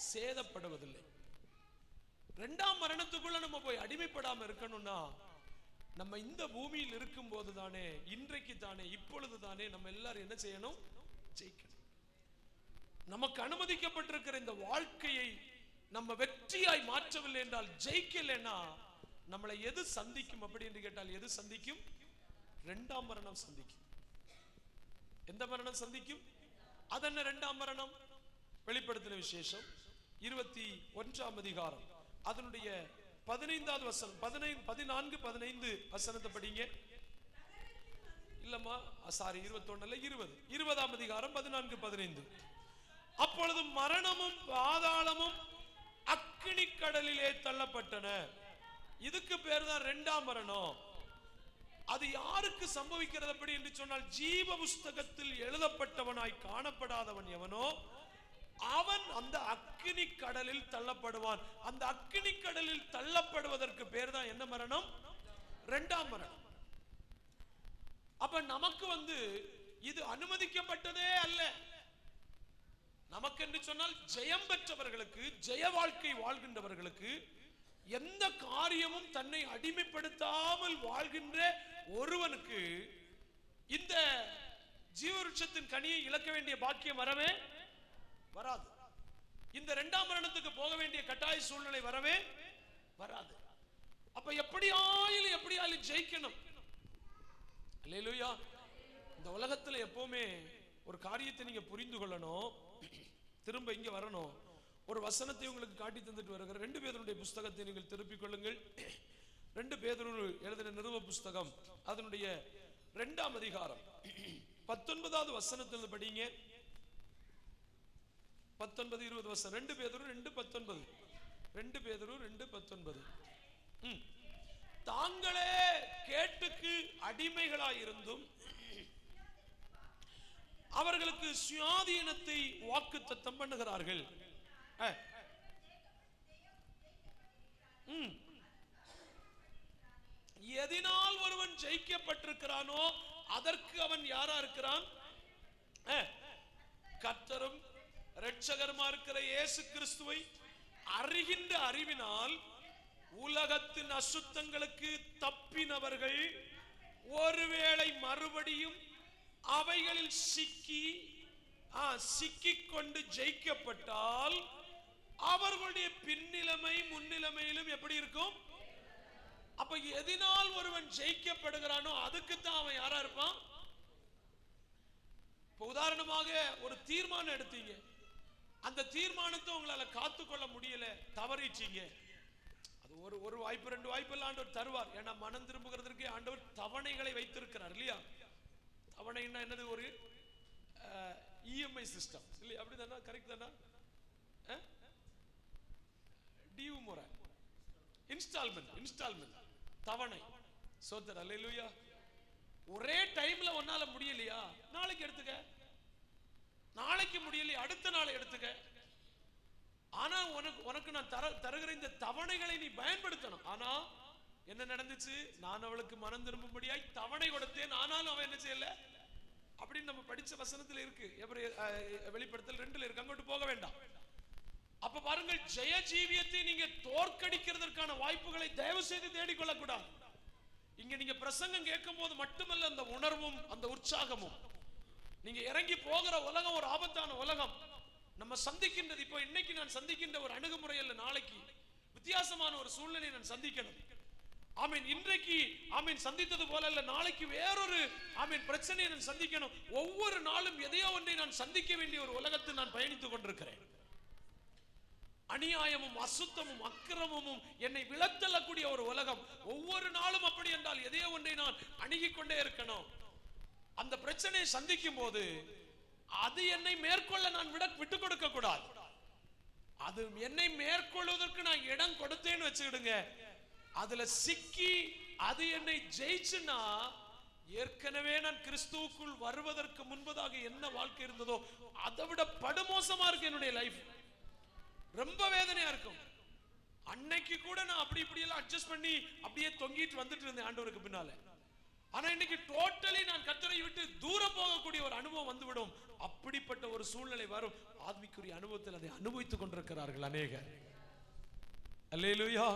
Speaker 1: சேதப்படுவதில்லை. இரண்டாம் மரணத்துக்குள்ள நம்ம போய் அடிமைப்படாம இருக்கணும்னா, நம்ம இந்த பூமியில் இருக்கும் போது தானே, இன்றைக்கு தானே, இப்பொழுது தானே நம்ம எல்லாரும் என்ன செய்யணும்? ஜெயிக்கணும். நமக்கு அனுமதிக்கப்பட்டிருக்கிற இந்த வாழ்க்கையை நம்ம வெற்றியாய் மாற்றவில்லை என்றால், ஜெயிக்கலைன்னா நம்மளை எது சந்திக்கும் அப்படி என்று கேட்டால், எது சந்திக்கும்? இரண்டாம் மரணம் சந்திக்கும். எந்த மரணம் சந்திக்கும்? அதென்ன இரண்டாம் மரணம்? வெளிப்படுத்தின விசேஷம் 21ஆம் அதிகாரம் அதனுடைய 15வது வசனம், 14 15 வசனத்தை படிங்க. இல்லம்மா, சாரி, 21 இல்ல, 20ஆம் அதிகாரம் 14 15. அப்பொழுது மரணமும் பாதாளமும் அக்கினி கடலிலே தள்ளப்பட்டன. இதுக்கு பேர் தான் இரண்டாம் மரணம். அது யாருக்கு சம்பவிக்கிறது அப்படி என்று சொன்னால், ஜீவ புஸ்தகத்தில் எழுதப்பட்டவனாய் காணப்படாதவன் எவனோ அவன் அந்த அக்கினி கடலில் தள்ளப்படுவான். அந்த அக்கினி கடலில் தள்ளப்படுவதற்கு பேர் தான் என்ன மரணம்? இரண்டாம் மரணம். அப்ப நமக்கு இது அனுமதிக்கப்பட்டதே அல்ல. நமக்கு என்று சொன்னால், ஜெயம் பெற்றவர்களுக்கு, ஜெய வாழ்க்கை வாழ்கின்றவர்களுக்கு, எந்த காரியமும் தன்னை அடிமைப்படுத்தாமல் வாழ்கின்ற ஒருவனுக்கு இந்த ஜீவவிருட்சத்தின் கனியை இழக்க வேண்டிய பாக்கியம் வரவே வராது. இந்த இரண்டாம் மரணத்துக்கு போக வேண்டிய கட்டாய சூழ்நிலை வரவே வராது. அப்ப எப்படியாயிலும் ஜெயிக்கணும். அல்லேலூயா. இந்த உலகத்துல எப்பவுமே ஒரு காரியத்தை நீங்க புரிந்து கொள்ளணும், திரும்ப இங்க வரணும். ஒரு வசனத்தை உங்களுக்கு காட்டி தந்துட்டு வருகிற 2 பேதுருடைய புஸ்தகத்தை நீங்கள் திருப்பிக் கொள்ளுங்கள். 2 பேதுரு எழுதின நிருப புஸ்தகம் அதனுடைய 2ஆம் அதிகாரம் 19வது வசனத்தில் படிங்க. 19 20 வசனம். 2 பேதுரு 2:19. 2 பேதுரு 2:19. தாங்களே கேட்டுக்கு அடிமைகளாயிருந்தும் அவர்களுக்கு சுயாதீனத்தை வாக்குத்தத்தம் பண்ணுகிறார்கள். எதினால் ஒருவன் ஜெயிக்கப்பட்டிருக்கிறானோ அதற்கு அவன் யாரா இருக்கிறான்? கர்த்தரும் இரட்சகருமா இருக்கிற இயேசு கிறிஸ்துவை அறிகின்ற அறிவினால் உலகத்தின் அசுத்தங்களுக்கு தப்பினவர்கள் ஒருவேளை மறுபடியும் அவைகளில் சிக்கிக் கொண்டு ஜெயிக்கப்பட்டால் அவர்களுடைய பின்னிலைமை முன்னிலைமையிலும் எப்படி இருக்கும்? அப்ப எதினால் ஒருவன் ஜெயிக்கப்படுகிறானோ அதுக்கு தான் அவன் யாரா இருப்பான்? உதாரணமாக ஒரு தீர்மானம் எடுத்தீங்க, அந்த தீர்மானத்தை உங்களால காத்துக்கொள்ள முடியல, தவறிச்சீங்க. அது ஒரு வாய்ப்பு 2 வாய்ப்பு எல்லாம் ஆண்டவர் தருவார். ஏன்னா மனம் திரும்புகிறதுக்கு ஆண்டவர் தவணைகளை வைத்திருக்கிறார் இல்லையா? தவணைன்னா என்னது? ஒரு இஎம்ஐ சிஸ்டம் இல்லையா? அப்படிதானா? கரெக்ட் தானா? டியூ முறை, இன்ஸ்டால்மெண்ட் தவணை. சோதர் அல்லேலூயா. ஒரே டைம்ல ஒன்னால முடியலையா, நாளைக்கு எடுத்துக்க. நாளைக்கு முடியலையா, அடுத்த நாளை எடுத்துக்க. ஆனா உனக்கு நான் தருகிற இந்த தவணைகளை நீ பயன்படுத்தணும். ஆனா என்ன நடந்துச்சு? நான் அவளுக்கு மனம் திரும்பும்படியாய் தவணை கொடுத்தேன், ஆனாலும் அவன் என்ன செய்யல அப்படின்னு நம்ம படிச்ச வசனத்துல இருக்கு. வெளிப்படுத்தல் 2ல இருக்கு, அங்கிட்டு போக வேண்டாம். அப்ப பாருங்கள், ஜெய ஜீவியத்தை நீங்க தோற்கடிக்கிறதுக்கான வாய்ப்புகளை தயவு செய்து தேடிக்கொள்ள கூடாது. இங்க நீங்க பிரசங்கம் கேட்கும் போது மட்டுமல்ல, அந்த உணர்வும் அந்த உற்சாகமும், நீங்க இறங்கி போகிற உலகம் ஒரு ஆபத்தான உலகம். நம்ம சந்திக்கின்றது, இப்போ இன்னைக்கு நான் சந்திக்கின்ற ஒரு அணுகுமுறை அல்ல, நாளைக்கு வித்தியாசமான ஒரு சூழ்நிலை நான் சந்திக்கணும். ஆமீன். இன்றைக்கு ஆமீன் சந்தித்தது போல அல்ல, நாளைக்கு வேறொரு ஆமீன் பிரச்சனையை நான் சந்திக்கணும். ஒவ்வொரு நாளும் எதையோ ஒன்றை நான் சந்திக்க வேண்டிய ஒரு உலகத்தில் நான் பயணித்துக் கொண்டிருக்கிறேன். அநியாயமும் அசுத்தமும் அக்கிரமமும் என்னை விளத்தள்ளக்கூடிய ஒரு உலகம். ஒவ்வொரு நாளும் அப்படி என்றால் எதையோ ஒன்றை நான் அணுகிக் கொண்டே இருக்கணும். அந்த பிரச்சனையை சந்திக்கும் போது அது என்னை மேற்கொள்ள நான் விட்டு கொடுக்க கூடாது. அது என்னை மேற்கொள்வதற்கு நான் இடம் கொடுத்தேன்னு வச்சுக்கிடுங்க, அதுல சிக்கி அது என்னை ஜெயிச்சுன்னா, ஏற்கனவே நான் கிறிஸ்துவுக்குள் வருவதற்கு முன்பதாக என்ன வாழ்க்கை இருந்ததோ அதை விட படுமோசமா இருக்கு என்னுடைய லைஃப். ரொம்ப வேதனையா இருக்கும். அன்னைக்கு கூட நான் அப்படி இப்படி எல்லாம் அட்ஜஸ்ட் பண்ணி அப்படியே தொங்கிட்டு வந்துட்டு இருந்தேன் ஆண்டவருக்கு பின்னால. ஆனா இன்னைக்கு டோட்டலி நான் கர்த்தரை விட்டு தூரம் போகக்கூடிய ஒரு அனுபவம் வந்துவிடும். அப்படிப்பட்ட ஒரு சூழ்நிலை வரும். ஆத்மிக்குரிய அனுபவத்தில் அதை அனுபவித்துக் கொண்டிருக்கிறார்கள் அநேகர். அல்லேலூயா.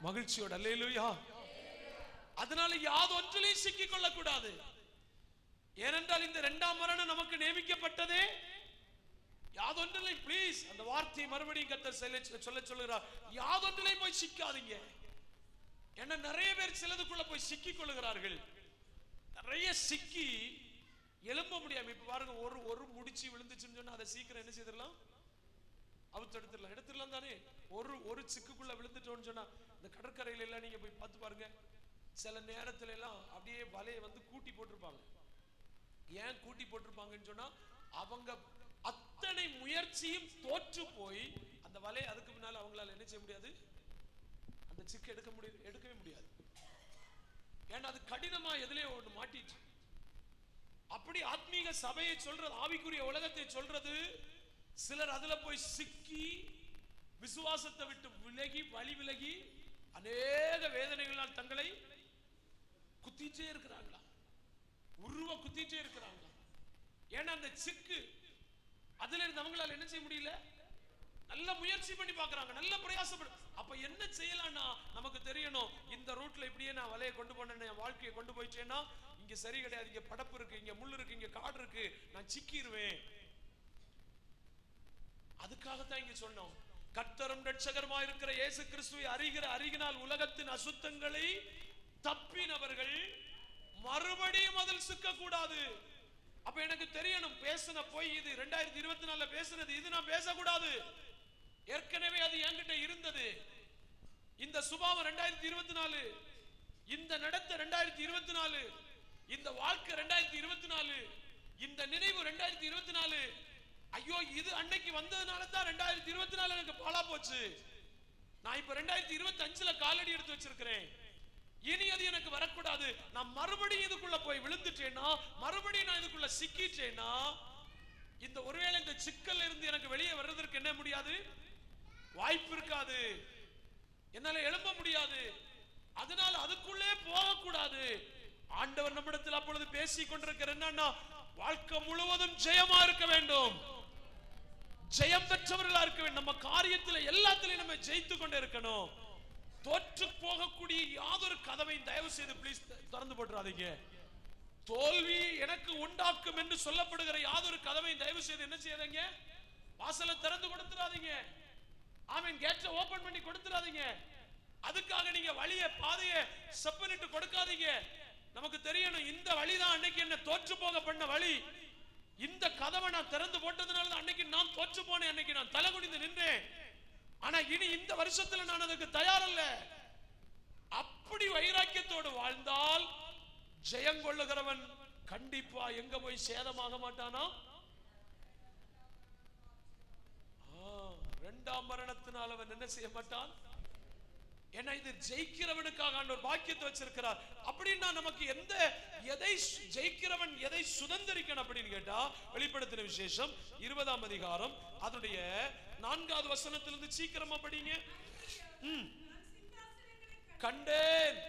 Speaker 1: மகிழ்ச்சியோட அல்லேலூயா. அதனால யாதொன்றிலையும் சிக்கிக் கொள்ளக்கூடாது. ஏனென்றால் இந்த 2ஆம் மரணம் நமக்கு நியமிக்கப்பட்டதே யாதொன்றிலை. ப்ளீஸ் அந்த வார்த்தையை மறுபடியும் கர்த்தர் சொல்ல சொல்லுகிறார். யாதொன்றிலை போய் சிக்காதீங்க. ஏன்னா நிறைய பேர் சிலதுக்குள்ள போய் சிக்கிக் கொள்ளுகிறார்கள். நிறைய சிக்கி எழும்ப முடியாம, இப்ப பாருங்க, ஒரு முடிச்சு விழுந்துச்சுன்னு சொன்னா அதை சீக்கிரம் என்ன செய்திடலாம்? எடுத்துடலாம் தானே. ஒரு சிக்குக்குள்ள விழுந்துட்டோம்னு சொன்னா, இந்த கடற்கரையில எல்லாம் நீங்க போய் பார்த்து பாருங்க, சில நேரத்துல எல்லாம் அப்படியே வலையை கூட்டி போட்டிருப்பாங்க. ஏன் கூட்டி போட்டிருப்பாங்கன்னு சொன்னா, அவங்க அத்தனை முயற்சியும் தோற்று போய் அந்த வலை அதுக்கு முன்னால அவங்களால என்ன செய்ய முடியாது, அந்த சிக்கு எடுக்கவே முடியாது. ஏன்னா அது கடினமா எதிலே ஒன்று மாட்டிச்சு. அப்படி ஆத்மீக சபையை சொல்றது, ஆவிக்குரிய உலகத்தை சொல்றது, சிலர் அதுல போய் சிக்கி விசுவாசத்தை விட்டு விலகி வழி விலகி அநேக வேதனைகளால் தங்களை குத்திச்சே இருக்கிறாங்களா, குத்திச்சே இருக்கிறாங்களா. ஏன்னா அந்த சிக்கு அதுல இருந்து அவங்களால என்ன செய்ய முடியல. நல்ல முயற்சி பண்ணி பாக்குறாங்க, நல்ல பிரயாசப்படு. அப்ப என்ன செய்யலாம்னா, நமக்கு தெரியணும், இந்த ரூட்ல இப்படியே நான் வலையை கொண்டு போனேன், என் வாழ்க்கையை கொண்டு போயிட்டேன்னா இங்க சரி கிடையாது, இங்க படப்பு இருக்கு, இங்க முள் இருக்கு, இங்க காடு இருக்கு, நான் சிக்கிடுவேன். அதுக்காகத்தான் இங்க சொன்னோம், கர்த்தரும் இரட்சகருமா இருக்கிற இயேசு கிறிஸ்துவை அறிகினால் உலகத்தின் அசுத்தங்களை தப்பினவர்கள் மறுபடியும் அதில் சிக்க கூடாது. அப்ப எனக்கு தெரியணும், பேசின போய் இது 2024 பேசினது, இது நான் பேசக்கூடாது. ஏற்கனவே அது என்கிட்ட இருந்தது. இந்த சுபாவம் 2024, இந்த நடத்த 2024, இந்த வாழ்க்கை 2024, இந்த நினைவு 2024. ஐயோ, இது அன்னைக்கு வந்ததுனால தான் 2024 எனக்கு பாழா போச்சு. நான் இப்ப 2025ல காலடி எடுத்து வச்சிருக்கிறேன். இனி அது எனக்கு வரக்கூடாது. நான் மறுபடியும் இதுக்குள்ள போய் விழுந்துட்டேன்னா, மறுபடியும் நான் இதுக்குள்ள சிக்கிட்டேன்னா, இந்த ஒருவேளை இந்த சிக்கல்ல இருந்து எனக்கு வெளியே வர்றதற்கு என்ன முடியாது, வாய்ப்பு இருக்காது, என்னால எழும்ப முடியாது. அதனால அதுக்குள்ளே போகக்கூடாது. ஆண்டவர் நம்மிடத்தில் அப்பொழுது பேசிக் கொண்டிருக்கிற என்னன்னா, வாழ்க்கை முழுவதும் ஜெயமா இருக்க வேண்டும், ஜெயம் பெற்றவர்களா இருக்க வேண்டும். நம்ம காரியத்தில் எல்லாத்திலையும் நம்ம ஜெயித்து கொண்டே இருக்கணும். தோற்று போகக்கூடிய யாதொரு கதவை தயவு செய்து ப்ளீஸ் திறந்து போட்டுறாதீங்க. தோல்வி எனக்கு உண்டாக்கும் என்று சொல்லப்படுகிற யாதொரு கதவை தயவு செய்து என்ன செய்யாதீங்க, வாசலை திறந்து கொடுத்துறாதீங்க. ஆமென். கேட்டை ஓபன் பண்ணி கொடுத்துறாதீங்க. அதுக்காக நீங்க வழியை பாதையை செப்பனிட்டு கொடுக்காதீங்க. நமக்கு தெரியணும், இந்த வழிதான் அன்னைக்கு என்ன தோற்று போக பண்ண வழி. இந்த கதவை நான் திறந்து போட்டதுனால தான் அன்னைக்கு நான் தோற்று போனேன், அன்னைக்கு நான் தலை குனிந்து நின்றேன். ஆனா இனி இந்த வருஷத்துல நான் அதுக்கு தயாரல்ல. அப்படி வைராக்கியத்தோடு வாழ்ந்தால் ஜெயங்கொள்ளுகிறவன் கண்டிப்பா எங்க போய் சேதமாக மாட்டானா? இரண்டாம் மரணத்தினால் அவன் என்ன செய்ய மாட்டான். ஏன்னா இது ஜெயிக்கிறவனுக்காக ஆண்டவர் பாக்கியத்தை வச்சிருக்கிறார். அப்படின்னா நமக்கு எதை ஜெயிக்கிறவன் எதை சுதந்திரிக்கணும் அப்படின்னு கேட்டா, வெளிப்படுத்தின விசேஷம் 20ஆம் அதிகாரம் அதனுடைய 4வது வசனத்திலிருந்து சீக்கிரமா படிங்க. கண்டேன்,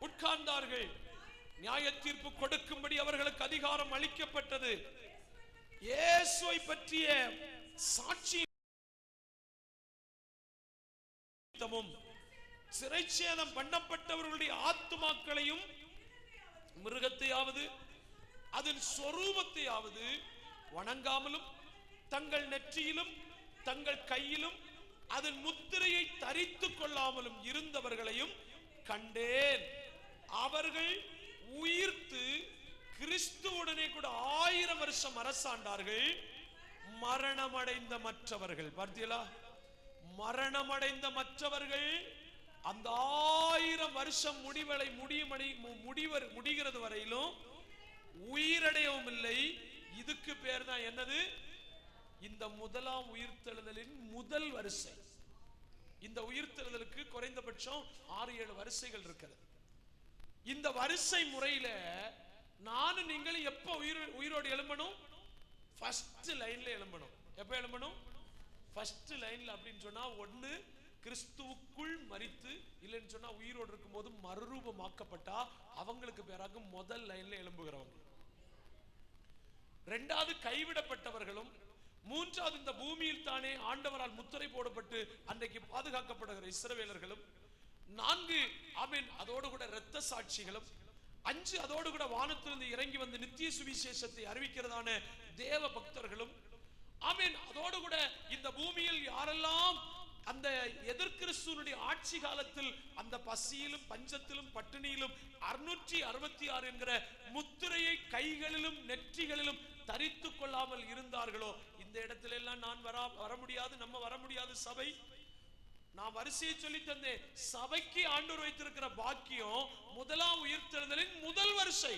Speaker 1: உட்கார்ந்தார்கள், நியாய தீர்ப்பு கொடுக்கும்படி அவர்களுக்கு அதிகாரம் அளிக்கப்பட்டது. இயேசுவை பற்றிய சாட்சி சிறைச்சேதம் பண்ணப்பட்டவர்களுடைய ஆத்துமாக்களையும் மிருகத்தையாவது அதன் சொரூபத்தையாவது வணங்காமலும் தங்கள் நெற்றியிலும் தங்கள் கையிலும் அதன் முத்திரையை தரித்துக் கொள்ளாமலும் இருந்தவர்களையும் கண்டேன். அவர்கள் உயிர்த்து கிறிஸ்துவுடனே கூட 1000 வருஷம் அரசாண்டார்கள். மரணமடைந்த மற்றவர்கள் பார்த்தீங்களா? மரணமடைந்த மற்றவர்கள் அந்த 1000 வருஷம் முடிகிறது வரையிலும் உயிரடையவும் இல்லை. இதுக்கு பேர் தான் என்னது? இந்த முதலாம் உயிர்த்தெழுதலின் முதல் வரிசை. இந்த உயிர்த்தெழுதலுக்கு குறைந்தபட்சம் 6-7 வரிசைகள் இருக்கிறது. இந்த வரிசை முறையில நானும் நீங்களும் எப்ப உயிரோடு எழும்பணும்? ஃபர்ஸ்ட் லைன்ல எழும்பணும். எப்ப எழும்பணும்? ஃபர்ஸ்ட் லைன்ல. அப்படின்னு சொன்னா ஒண்ணு கிறிஸ்துவுக்குள் மரித்து, இல்லைன்னு சொன்னா உயிரோடு இருக்கும் போது மறுரூபமாக்கப்பட்டா அவங்களுக்கு பேராக முதல் லைன்ல எழும்புகிறவங்க. இரண்டாவது கைவிடப்பட்டவர்களும், மூன்றாவது இந்த பூமியில் தானே ஆண்டவரால் முத்திரை போடப்பட்டு அன்றைக்கு பாதுகாக்கப்படுகிற இஸ்ரவேலர்களும், 4 ஆமென் அதோடு கூட இரத்த சாட்சிகளும், 5 அதோடு கூட வானத்திலிருந்து இறங்கி வந்து நித்திய சுவிசேஷத்தை அறிவிக்கிறதான தேவ பக்தர்களும், ஆமென் அதோடு கூட இந்த பூமியில் யாரெல்லாம் அந்த எதிர்கிறிஸ்துவனுடைய ஆட்சி காலத்தில் அந்த பசியிலும் பஞ்சத்திலும் பட்டினியிலும் 666 என்கிற முத்திரையை கைகளிலும் நெற்றிகளிலும் தரித்து கொள்ளாமல் இருந்தார்களோ, இந்த இடத்துல எல்லாம் நான் வர முடியாது, நம்ம வர முடியாது. சபை, நான் வரிசையை சொல்லி தந்தேன். சபைக்கு ஆண்டவர் வைத்திருக்கிற பாக்கியம் முதலாம் உயிர்த்தெழுதலின் முதல் வரிசை.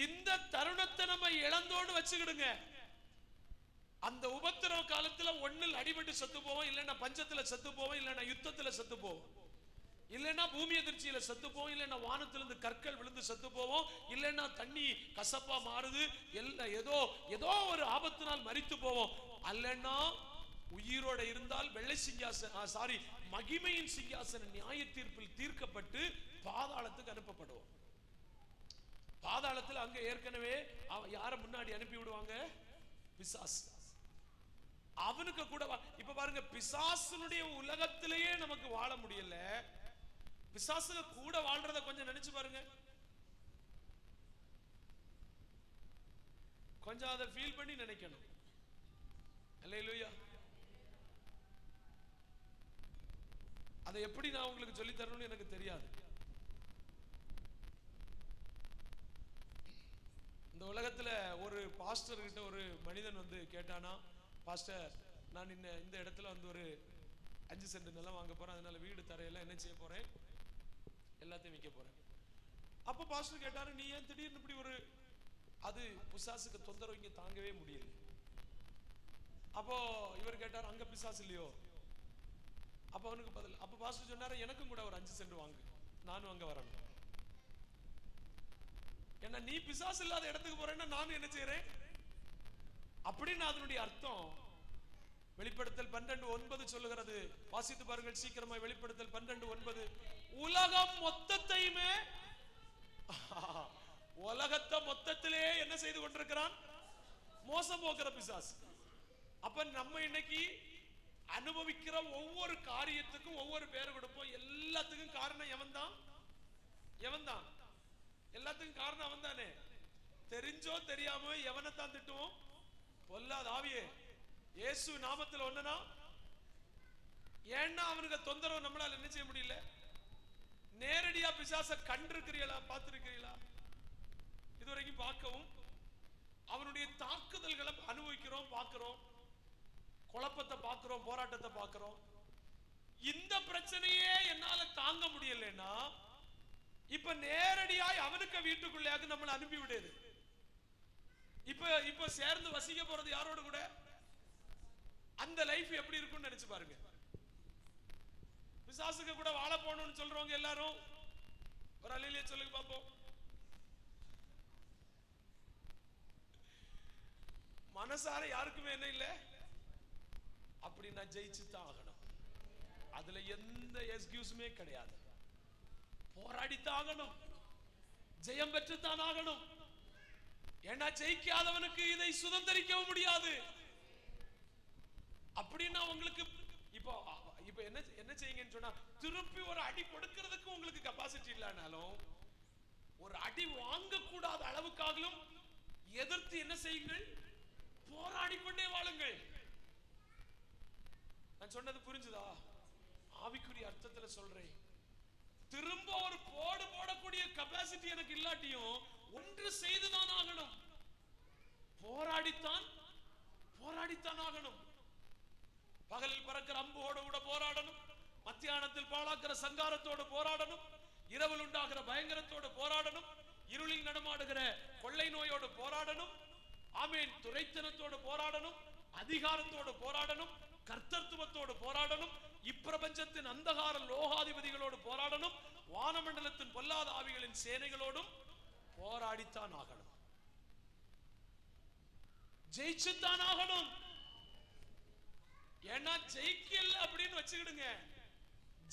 Speaker 1: இந்த தருணத்தை நம்ம இழந்தோடு வச்சுக்கிடுங்க. அந்த உபத்திரவ காலத்துல ஒண்ணில் அடிபட்டு செத்து போவோம், இல்லைன்னா பஞ்சத்துல செத்து போவோம், இல்லைன்னா யுத்தத்துல செத்து போவோம், இல்லைன்னா பூமி அதிர்ச்சியில செத்து போவோம், இல்லைன்னா வானத்திலிருந்து கற்கள் விழுந்து செத்து போவோம், இல்லைன்னா தண்ணி கசப்பா மாறுது, ஏதோ ஒரு ஆபத்தினால் மரித்து போவோம். அல்லன்னா உயிரோட இருந்தால் வெள்ளை சிங்காசன மகிமையின் சிங்காசன நியாய தீர்ப்பில் தீர்க்கப்பட்டு பாதாளத்துக்கு அனுப்பப்படுவோம். பாதாளத்தில் அங்க ஏற்கனவே யார முன்னாடி அனுப்பி விடுவாங்க? பிசாசு. அவனுக்கு கூட இப்ப பாருங்க, பிசாசுனுடைய உலகத்திலேயே நமக்கு வாழ முடியல, பிசாசுக்கு கூட வாழ்றத கொஞ்சம் நினைச்சு பாருங்க. கொஞ்சம் அதை ஃபீல் பண்ணி நினைக்கணும். அல்லேலூயா. அதை எப்படி நான் உங்களுக்கு சொல்லி தரணும்னு எனக்கு தெரியாது. இந்த உலகத்துல ஒரு பாஸ்டர் கிட்ட ஒரு மனிதன் வந்து கேட்டானா, பாஸ்டர் நான் இந்த இடத்துல வந்து ஒரு 5 சென்ட் நிலம் வாங்க போறேன், அதனால வீடு தரையெல்லாம் என்ன செய்ய போறேன், எல்லாத்தையும் விற்க போறேன். அப்ப பாஸ்டர் கேட்டாரு, நீ ஏன் திடீர்னு இப்படி ஒரு, அது பிசாசுக்கு தொந்தரவு இங்க தாங்கவே முடியல. அப்போ இவர் கேட்டார், அங்க பிசாசு இல்லையோ? அப்ப அவனுக்கு பதில், அப்ப பாஸ்டர் சொன்னாரு, எனக்கும் கூட ஒரு 5 சென்ட் வாங்கு, நானும் அங்க வரணும். ஏன்னா நீ பிசாசு இல்லாத இடத்துக்கு போறேன்னா நானும் என்ன செய்யறேன் அப்படின்னு அதனுடைய அர்த்தம். வெளிப்படுத்தல் 12:9 சொல்லுகிறது, வாசித்து பாருங்கள் சீக்கிரமா. வெளிப்படுத்தல் 12:9, உலகம் மொத்தத்தையுமே, உலகத்தை மொத்தத்திலே என்ன செய்து கொண்டிருக்கிறான்? மோசம் போக்குற பிசாசு. அப்ப நம்ம இன்னைக்கு அனுபவிக்கிற ஒவ்வொரு காரியத்துக்கும் ஒவ்வொரு பேர் கொடுப்போம். எல்லாத்துக்கும் காரணம் எவன் தான்? எல்லாத்துக்கும் காரணம் அவன் தானே. தெரிஞ்சோ தெரியாமோ எவனைத்தான் திட்டுவோம்? பொல்லாத ஆவியே, இயேசு நாமத்தில் ஒண்ணுனா. ஏன்னா அவனுக்கு தொந்தரவு நம்மளால என்ன செய்ய முடியல. நேரடியா பிசாச கண்டிருக்கிறீங்களா, பார்த்திருக்கிறீங்களா? இதுவரைக்கும் பார்க்கவும் அவனுடைய தாக்குதல்களை அனுபவிக்கிறோம், பார்க்கிறோம், குழப்பத்தை பார்க்கிறோம், போராட்டத்தை பார்க்கிறோம். இந்த பிரச்சனையே என்னால தாங்க முடியலன்னா இப்ப நேரடியாய் அவனுக்கு வீட்டுக்குள்ளையாக நம்மளை அனுப்பி விடுது. இப்ப சேர்ந்து வசிக்க போறது யாரோட கூட? அந்த லைஃப் எப்படி இருக்கும்னு நினைச்சு பாருங்க. பிசாசுக்கு கூட வாழ போகணும்னு சொல்றவங்க எல்லாரும் ஒரு அல்லேலூயா சொல்லுங்க பாப்போம். மனசார யாருக்குமே என்ன இல்லை, அப்படி நான் ஜெயிச்சு தான் ஆகணும். அதுல எந்த எக்ஸ்கியூஸுமே கிடையாது. போராடித்தான் ஆகணும், ஜெயம் பெற்றுத்தான் ஆகணும். ஏன்னா ஜெயிக்காதவனுக்கு இதை சுதந்திரிக்கவும் முடியாது. அப்படின்னா உங்களுக்கு இப்ப என்ன செய்யுங்கன்னு சொன்னா, திருப்பி ஒரு அடி கொடுக்கிறதுக்கு உங்களுக்கு கெபாசிட்டி இல்லைனாலும் ஒரு அடி வாங்க கூடாத அளவுக்காகவும் எதிர்த்து என்ன செய்யுங்கள், போராடி கொண்டே வாழுங்கள். நான் சொன்னது புரிஞ்சுதா? ஆவிக்குரிய அர்த்தத்துல சொல்றேன். திரும்ப ஒரு போடக்கூடிய கெபாசிட்டி எனக்கு இல்லாட்டியும் ஒன்று செய்துதான் ஆகணும். போராடித்தான் ஆகணும். பகலில் பறக்கிற அம்போடு கூட போராடணும், மத்தியானத்தில் பாழாக்கிற சங்காரத்தோடு போராடணும், இரவில் உண்டாகிற பயங்கரத்தோடு போராடணும், இருளில் நடமாடுகிற கொள்ளை நோயோடு போராடணும், ஆமேன், துரைத்தனத்தோடு போராடணும், அதிகாரத்தோடு போராடணும், கர்த்தத்துவத்தோடு போராடணும், இப்பிரபஞ்சத்தின் அந்தகார லோகாதிபதிகளோடு போராடணும், வானமண்டலத்தின் பொல்லாத ஆவிகளின் சேனைகளோடும் போராடித்தான் ஆகணும். ஜெயிச்சுத்தான் ஆகணும். ஏன்னா ஜெயிக்கல அப்படின்னு வச்சுக்கிடுங்க,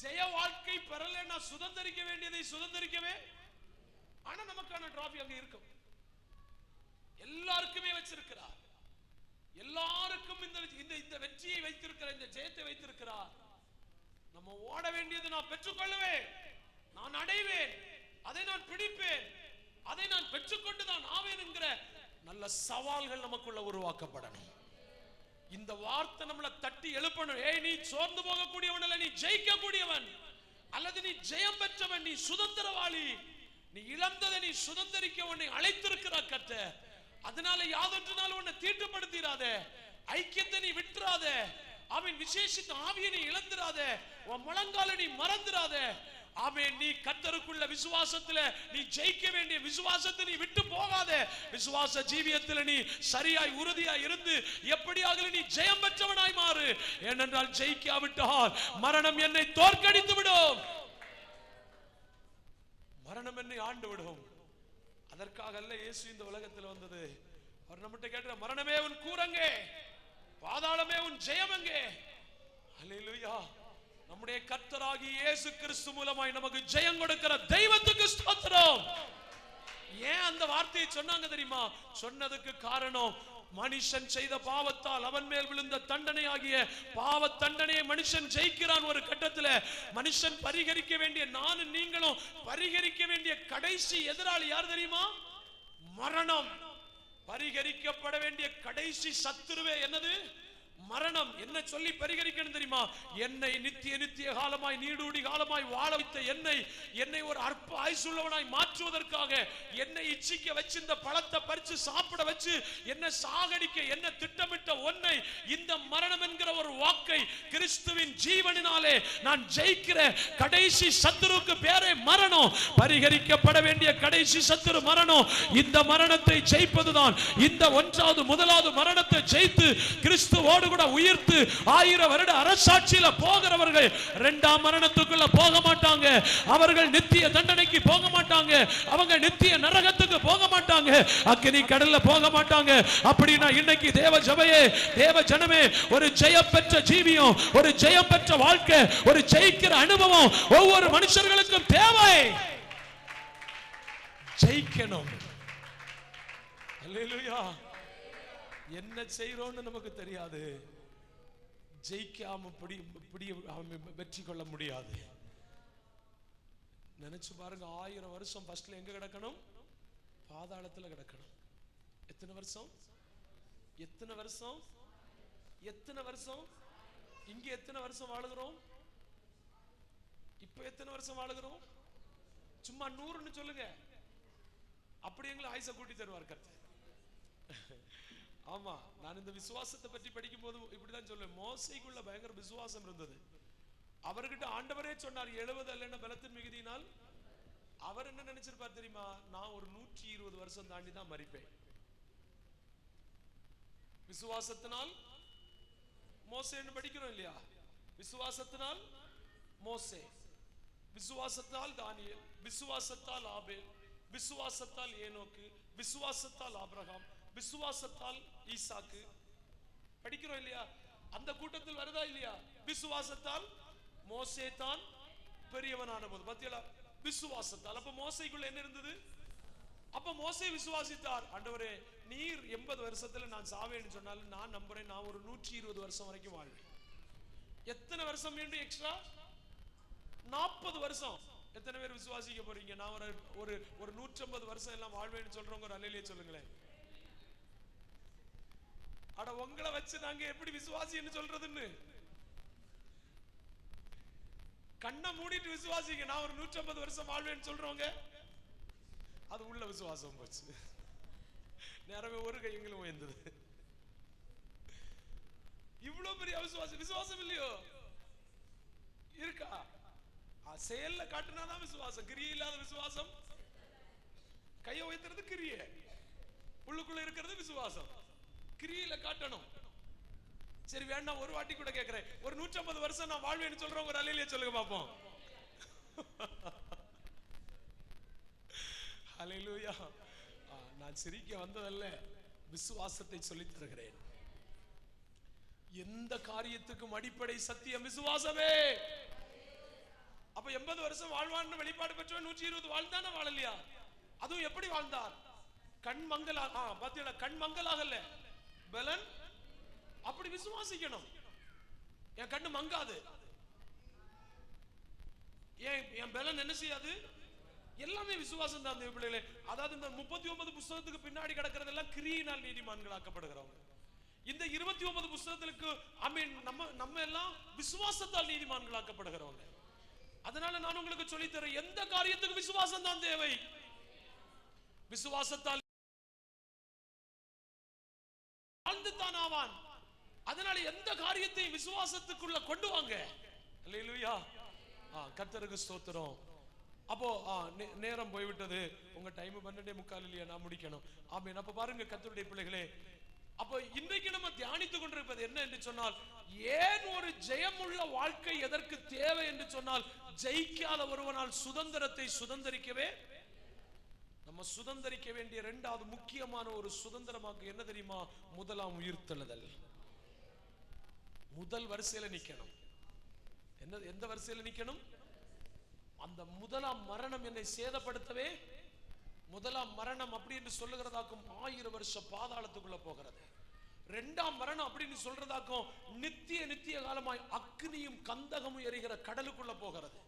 Speaker 1: ஜெய வாழ்க்கை பெறலன்னா சுதந்திரிக்க வேண்டியதை சுதந்திரிக்கவே. ஆனா நமக்கான டிராபி அங்க இருக்கும். எல்லாருக்குமே வச்சிருக்கிறார். எல்லாருக்கும் இந்த வெற்றியை வைத்திருக்கிறார், இந்த ஜெயத்தை வைத்திருக்கிறார். நம்ம ஓட வேண்டியது நான் பெற்றுக்கொள்ளுவேன், நான் அடைவேன், அதை நான் பிடிப்பேன், அதை நான் பெற்றுக்கொண்டு தான் ஆவேன் என்கிற நல்ல சவால்கள் நமக்குள்ள உருவாக்கப்படணும். இந்த வார்த்தை நம்மளை தட்டி எழுப்பணும். ஏய், நீ சோர்ந்து போகக்கூடியவன் அல்ல, நீ ஜெயிக்க கூடியவன், அல்லது நீ ஜெயம் பெற்றவன், நீ சுதந்திரவாளி, நீ இழந்ததை நீ சுதந்திரிக்க உன்னை அழைத்திருக்கிறார் கர்த்தர். அதனால யாதொன்றினாலும் உன்னை தீட்டுப்படுத்திராத, ஐக்கியத்தை நீ விட்டுறாத, அவன் விசேஷித்த ஆவியை நீ இழந்துராத, உன் முழங்கால நீ மறந்துராத. ஆமென். நீ கர்த்தருக்குள்ள விசுவாசத்துல நீ ஜெயிக்க வேண்டிய விசுவாசத்தை நீ விட்டு போகாத. விசுவாச ஜீவியத்துல நீ சரியாய் உறுதியாய் இருந்து எப்படியாக நீ ஜெயம் பெற்றவனாய் மாறு. ஏனென்றால் ஜெயிக்காவிட்டால் மரணம் என்னை தோற்கடித்து விடும், மரணம் என்னை ஆண்டு விடும். அதற்காக அல்ல இயேசு இந்த உலகத்தில் வந்தது. அவர் நம்மகிட்ட கேட்ட, மரணமே உன் கூரங்கே, பாதாளமே உன் ஜெயம் எங்கே? அல்லேலூயா. நம்முடைய கர்த்தராகிய இயேசு கிறிஸ்து மூலமாய் நமக்கு ஜெயம் கொடுக்கிற தெய்வத்துக்கு ஸ்தோத்திரம். ஏன் அந்த வார்த்தையை சொன்னாங்க தெரியுமா? சொன்னதுக்கு காரணம், மனுஷன் செய்த பாவத்தால் அவன் மேல் விழுந்த தண்டனை ஆகிய பாவ தண்டனையை மனுஷன் ஜெயிக்கிறான். ஒரு கட்டத்துல மனுஷன் பரிகரிக்க வேண்டிய, நானும் நீங்களும் பரிகரிக்க வேண்டிய கடைசி எதிராளி யார் தெரியுமா? மரணம். பரிகரிக்கப்பட வேண்டிய கடைசி சத்துருவே என்னது? மரணம். என்ன சொல்லி பரிகரிக்கணும் தெரியுமா? என்னை நித்திய காலமாய் நீடூடி காலமாய் வாழ வைத்த என்னை ஒரு அற்ப ஆயுசுள்ளவனாய் மாற்றுவதற்காக என்னை இச்சிக்க வச்சு, இந்த பழத்தை பறிச்சு சாப்பிட வச்சு என்ன சாகடிக்க என்ன திட்டமிட்ட ஒன்னை, இந்த மரணம் என்கிற ஒரு வாக்கை கிறிஸ்துவின் ஜீவனினாலே நான் ஜெயிக்கிற கடைசி சத்துருக்கு பேரே மரணம். பரிகரிக்கப்பட வேண்டிய கடைசி சத்துரு மரணம். இந்த மரணத்தை ஜெயிப்பதுதான், இந்த முதலாவது மரணத்தை ஜெயித்து கிறிஸ்துவோடு கூட உயிர்த்து 1000 வருட அரசாட்சியில போகிறவர்கள் இரண்டாம் மரணத்துக்குள்ள போக மாட்டாங்க. அவர்கள் நித்திய தண்டனைக்கு போக மாட்டாங்க, அவங்க நித்திய நரகத்துக்கு போக மாட்டாங்க, அக்கினி கடல்ல போக மாட்டாங்க. அப்படினா இன்னைக்கு தேவ சபையே, தேவ ஜனமே, ஒரு ஜெயம் பெற்ற ஜீவியம், ஒரு ஜெயம் பெற்ற வாழ்க்கை, ஒரு ஜெயிக்கிற அனுபவம் ஒவ்வொரு மனுஷர்களுக்கும் தேவை. ஜெயிக்கணும். அல்லேலூயா. என்ன செய்றோம்னு நமக்கு தெரியாது. ஜெயிக்காம வெற்றி கொள்ள முடியாது. நினைச்சு பாருங்க, 1000 வருஷம் ஃபர்ஸ்ட்ல எங்க கிடக்கணும்? பாதாளத்துல கிடக்கணும். எத்தனை வருஷம்? இங்க எத்தனை வருஷம் வாழுகிறோம்? இப்ப எத்தனை வருஷம் வாழுகிறோம்? சும்மா 100ன்னு சொல்லுங்க, அப்படி எங்களை ஆயுச கூட்டி தருவார் கர்த்தர். ஆமா, நான் இந்த விசுவாசத்தை பற்றி படிக்கும் போது இப்படிதான் சொல்லுவேன். மோசைக்குள்ள பயங்கர விசுவாசம் இருந்தது. அவர்கிட்ட ஆண்டவரே சொன்னார் 70 அல்ல பலத்தின் மிகுதியினால். அவர் என்ன நினைச்சிருப்பார் தெரியுமா? நான் ஒரு 120 வருஷம் தாண்டி தான் மரிப்பேன். விசுவாசத்தினால் மோசேன்னு படிக்கிறோம் இல்லையா? விசுவாசத்தினால் மோசே, விசுவாசத்தால் தானியேல், விசுவாசத்தால் ஆபேல், விசுவாசத்தால் ஏனோக்கு, விசுவாசத்தால் ஆபிரகாம், விசுவாசத்தால் ஈசாக்கு. படிக்கிறோம் இல்லையா? அந்த கூட்டத்தில் வருதா இல்லையா? விசுவாசத்தால் மோசே தான் பெரியவனான போது பத்தியலா விசுவாசத்தால். அப்ப மோசைக்குள்ள என்ன இருந்தது? அப்ப மோசே விசுவாசித்தார். ஆண்டவரே, நீர் 80 வருஷத்துல நான் சாவேன்னு சொன்னாலும் நான் நம்புறேன், நான் ஒரு 120 வருஷம் வரைக்கும் வாழ்வேன். எத்தனை வருஷம் வேண்டும் எக்ஸ்ட்ரா? 40 வருஷம். எத்தனை பேர் விசுவாசிக்க போறீங்க? நான் ஒரு 150 வருஷம் எல்லாம் வாழ்வேன்னு சொல்றவங்க ஒரு அல்லேலூயா சொல்லுங்களேன். அட, உங்களை வச்சு நாங்க எப்படி விசுவாசின்னு சொல்றதுன்னு? கண்ணை மூடிட்டு விசுவாசிங்க, நான் ஒரு 150 வருஷம் வாழ்வேன்னு சொல்றவங்க, அது உள்ள விசுவாசம் போச்சு. நேரமே ஒரு கைங்களும் உயர்ந்தது. இவ்வளவு பெரிய விசுவாசம். விசுவாசம் இல்லையோ? இருக்கா? செயல்ல காட்டுனாதான் விசுவாசம். கிரியை இல்லாத விசுவாசம். கையை உயர்த்துறது கிரியை, உள்ளுக்குள்ள இருக்கிறது விசுவாசம். கிரியில காட்டணும். சரி, வேண்டாம், ஒரு வாட்டி கூட கேட்கிறேன், ஒரு 150 வருஷம் நான் வாழ்வேன்னு சொல்றவங்க ஒரு அல்லேலூயா சொல்லுங்க பாப்போம். அல்லேலூயா. நான் சிரிக்க வந்ததல்ல, விசுவாசத்தை சொல்லித் தருகிறேன். எந்த காரியத்துக்கும் அடிப்படை சத்தியம் விசுவாசமே. அப்ப 80 வருஷம் வாழ்வான்னு வெளிப்பாடு பெற்றவன் 120 வாழ்ந்தானே வாழலையா? அதுவும் எப்படி வாழ்ந்தார்? கண் மங்கலாக. பாத்தீங்களா? கண் மங்கலாகல, பலன். அப்படி விசுவாசிக்கணும். என் கண்ணு மங்காது, என் பலன் என்ன செய்யாது? எல்லாமே விசுவாசம் தான் பிள்ளைகளே. அதாவது இந்த 39 புத்தகத்துக்கு பின்னாடி கிடக்கிறதெல்லாம் கிரியினால் நீதிமான்களாக்கப்படுகிறவங்க. இந்த 29 புத்தகத்துக்கு நம்ம எல்லாம் விசுவாசத்தால் நீதிமான்களாக்கப்படுகிறவங்க. அதனால நான் உங்களுக்கு சொல்லித் தரேன், எந்த காரியத்துக்கு விசுவாசம் தான் தேவை. விசுவாசத்தால் வாழ்ந்துதான் ஆவான். அதனால எந்த காரியத்தையும் விசுவாசத்துக்குள்ள கொண்டு வாங்க. அல்லேலூயா. கர்த்தருக்கு ஸ்தோத்திரம். அப்போ நேரம் போய்விட்டது. உங்க டைம் 12:45 இல்லையா? நான் முடிக்கணும். ஆமென். அப்ப பாருங்க கர்த்தருடைய பிள்ளைகளே, அப்ப இன்றைக்கு நம்ம தியானித்துக் கொண்டிருப்பது என்ன என்று சொன்னால், ஏன் ஒரு ஜெயமுள்ள வாழ்க்கை எதற்கு தேவை என்று சொன்னால், ஜெயிக்காத ஒருவனால் சுதந்திரத்தை சுதந்திரிக்கவே நம்ம சுதந்திரிக்க வேண்டிய இரண்டாவது முக்கியமான ஒரு சுதந்திரமாக என்ன தெரியுமா? முதலாம் உயிர்த்தெழுதல். முதல் வரிசையில நிக்கணும். எந்த வரிசையில நிக்கணும்? அந்த முதலாம் மரணம் என்னை சேதப்படுத்தவே, முதலாம் மரணம் அப்படி என்று சொல்லுகிறதாக்கும் 1000 வருஷம் பாதாளத்துக்குள்ள போகிறது. இரண்டாம் மரணம் அப்படின்னு சொல்றதாக்கும் நித்திய காலமாய் அக்னியும் கந்தகமும் எரிகிற கடலுக்குள்ள போகிறது.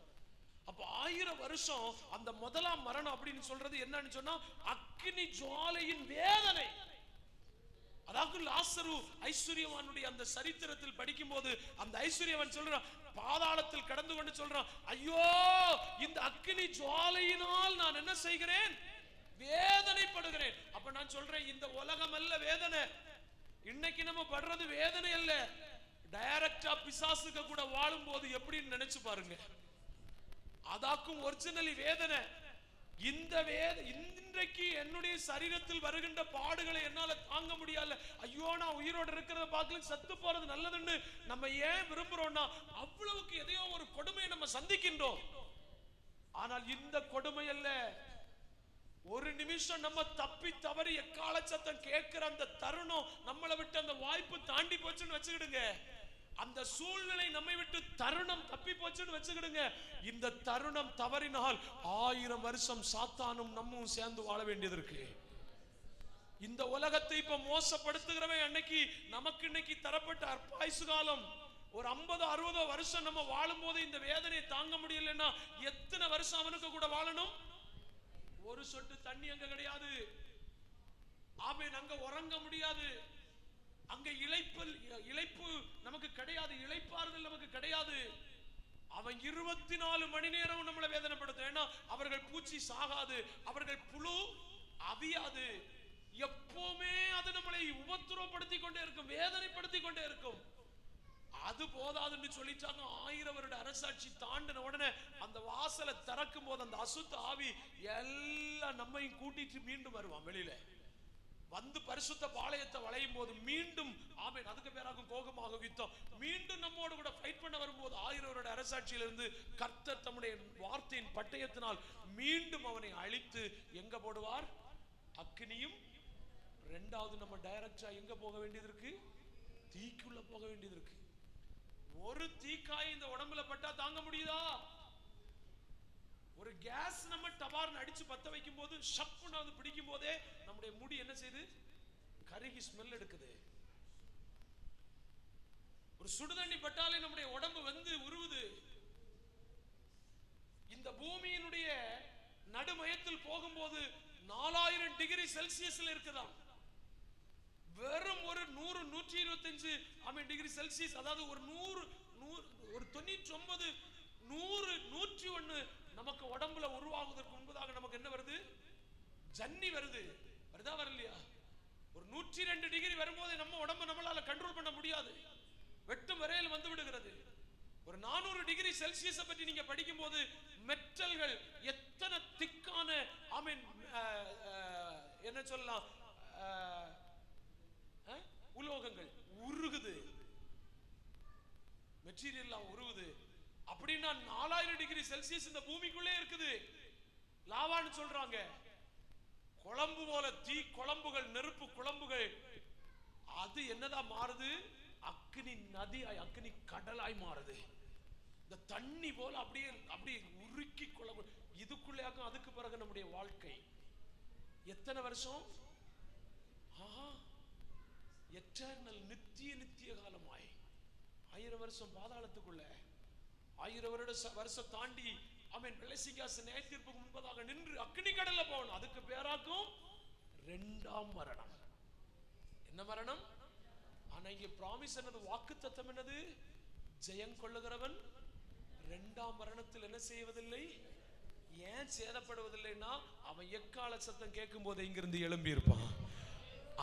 Speaker 1: அப்ப 1000 வருஷம் அந்த முதலாம் மரணம் அப்படின்னு சொல்றது என்னன்னு சொன்னா, அக்னி ஜுவாலையின் வேதனை. அதாவது லாசரு ஐஸ்வர்யவானுடைய அந்த சரித்திரத்தில் படிக்கும் போது அந்த ஐஸ்வர்யவான் சொல்றான், பாதாளத்தில் கடந்து கொண்டு சொல்றான், ஐயோ, இந்த அக்னி ஜுவாலையினால் நான் என்ன செய்கிறேன்? வேதனைப்படுகிறேன். அப்ப நான் சொல்றேன், இந்த உலகம் அல்ல வேதனை. இன்னைக்கு நம்ம படுறது வேதனை அல்ல. டைரக்டா பிசாசுக்கு கூட வாழும் போது எப்படின்னு நினைச்சு பாருங்க. அதாக்கும் ஒரிஜினலி வேதனை. இன்றைக்கு என்னுடைய சரீரத்தில் வருகின்ற பாடுகளை என்னால தாங்க முடியல. ஐயோ, நான் உயிரோடு இருக்கிறத பார்க்கல, சத்து போறது நல்லதுன்னு நம்ம ஏன் விரும்புறோம்னா, அவ்வளவுக்கு எதையோ ஒரு கொடுமையை நம்ம சந்திக்கின்றோம். ஆனால் இந்த கொடுமை அல்ல. ஒரு நிமிஷம் நம்ம தப்பி தவறி எக்கால சத்தம் கேட்கிற அந்த தருணம் நம்மளை விட்டு அந்த வாய்ப்பு தாண்டி போச்சுன்னு வச்சுக்கிடுங்க. அந்த சூழ்நிலை நம்மை விட்டு தருணம் தப்பி போச்சுன்னு வச்சுக்கிடுங்க. இந்த தருணம் தவறினால் 1000 வருஷம் சாத்தானும் நம்மும் சேர்ந்து வாழ வேண்டியது இருக்கு. இந்த உலகத்தை இப்ப மோசப்படுத்துகிறவன் அன்னைக்கு நமக்கு இன்னைக்கு தரப்பட்ட அற்பாயுசு காலம். ஒரு 50-60 வருஷம் நம்ம வாழும் போது இந்த வேதனையை தாங்க முடியலன்னா எத்தனை வருஷம் அவனுக்கு கூட வாழணும்? ஒரு சொட்டு தண்ணி அங்க கிடையாது. ஆமென். அங்க உறங்க முடியாது. அங்க இளைப்பு நமக்கு கிடையாது. இளைப்பாறுதல் நமக்கு கிடையாது. அவன் 24 மணி நேரம் நம்மளை வேதனைப்படுத்த. ஏன்னா அவர்கள் பூச்சி சாகாது, அவர்கள் புழு அவியாது. எப்பவுமே அது நம்மளை உபத்திரவப்படுத்தி கொண்டே இருக்கும், வேதனைப்படுத்தி கொண்டே இருக்கும். அது போதாதுன்னு சொல்லிட்டாங்க. 1000 வருட அரசாட்சி தாண்டின உடனே அந்த வாசலை திறக்கும் போது அந்த அசுத்த ஆவி எல்லாம் நம்மையும் கூட்டிட்டு மீண்டும் வருவான். வெளியில வந்து பரிசுத்த பாளையத்தை வளையும் போது மீண்டும் ஆமென், அதுக்கு பேராகும் கோகமாக யுத்தம், மீண்டும் நம்மோடு கூட ஃபைட் பண்ண வரும்போது 1000 வருட அரசாட்சியிலிருந்து கர்த்தர் தம்முடைய வார்த்தையின் பட்டயத்தினால் மீண்டும் அவனை அழித்து எங்க போடுவார்? அக்கினியும். ரெண்டாவது நம்ம டைரக்டா எங்க போக வேண்டியது இருக்கு? தீக்குள்ள போக வேண்டியது இருக்கு. ஒரு தீக்காய் இந்த உடம்புல பட்டா தாங்க முடியுதா? ஒரு கேஸ் நம்ம டபார்னு அடிச்சு பத்த வைக்கும் போது ஷப்புன்னு அது பிடிக்கும் போதே நம்முடைய முடி என்ன செய்யுது? கருகி ஸ்மெல் எடுக்குது. ஒரு சுடுதண்ணி பட்டாலே நம்முடைய உடம்பு வந்து உருவுது. இந்த பூமியினுடைய நடுமையத்தில் போகும்போது 4000 டிகிரி செல்சியஸ்ல இருக்குதாம். வெறும் ஒரு 100 125 டிகிரி செல்சியஸ், அதாவது ஒரு 99 100 101 நமக்கு உடம்புல உருவாகுவதற்கு முன்பதாக நமக்கு என்ன வருது? ஜன்னி வருது. வருதா வரலையா? ஒரு 102 டிகிரி வரும்போது நம்ம உடம்பு நம்மளால கண்ட்ரோல் பண்ண முடியாது, வெட்டும் வரையில் வந்து விடுகிறது. ஒரு 400 டிகிரி செல்சியஸ் பற்றி நீங்க படிக்கும் போது மெட்டல்கள் எத்தனை திக்கான என்ன சொல்லலாம், உலோகங்கள் உருகுது, மெட்டீரியல் உருகுது. அப்படின்னா 4000 டிகிரி செல்சியஸ் இந்த பூமிக்குள்ளே இருக்குது. லாவான்னு சொல்றாங்க. குழம்பு போல தீ குழம்புகள், நெருப்பு குழம்புகள், அது என்னதான் மாறுது? அக்னி நதியாய், அக்னி கடலாய் மாறுது. இந்த தண்ணி போல அப்படியே அப்படியே உருக்கி குழம்பு. இதுக்குள்ளேயாக்கும் அதுக்கு பிறகு நம்முடைய வாழ்க்கை எத்தனை வருஷம்? எட்டர்னல், நித்திய காலமாய் 1000 வருஷம் பாதாளத்துக்குள்ள, 1000 வருஷம் தாண்டி பிளஸிங்காஸ் நியாய தீர்ப்புக்கு முன்பதாக நின்று அக்னி கடல்ல போகணும். அதுக்கு பேராக்கும் 2ஆம் மரணம். என்ன மரணம்? ஆனா இங்க ப்ராமிஸ் என்னது? வாக்குத்தத்தம் என்னது? ஜெயம் கொள்ளுகிறவன் 2ஆம் மரணத்தில் என்ன செய்வதில்லை. ஏன் சேதப்படுவதில்லைன்னா அவன் எக்கால சத்தம் கேட்கும் போது இங்கிருந்து எழும்பி இருப்பான்.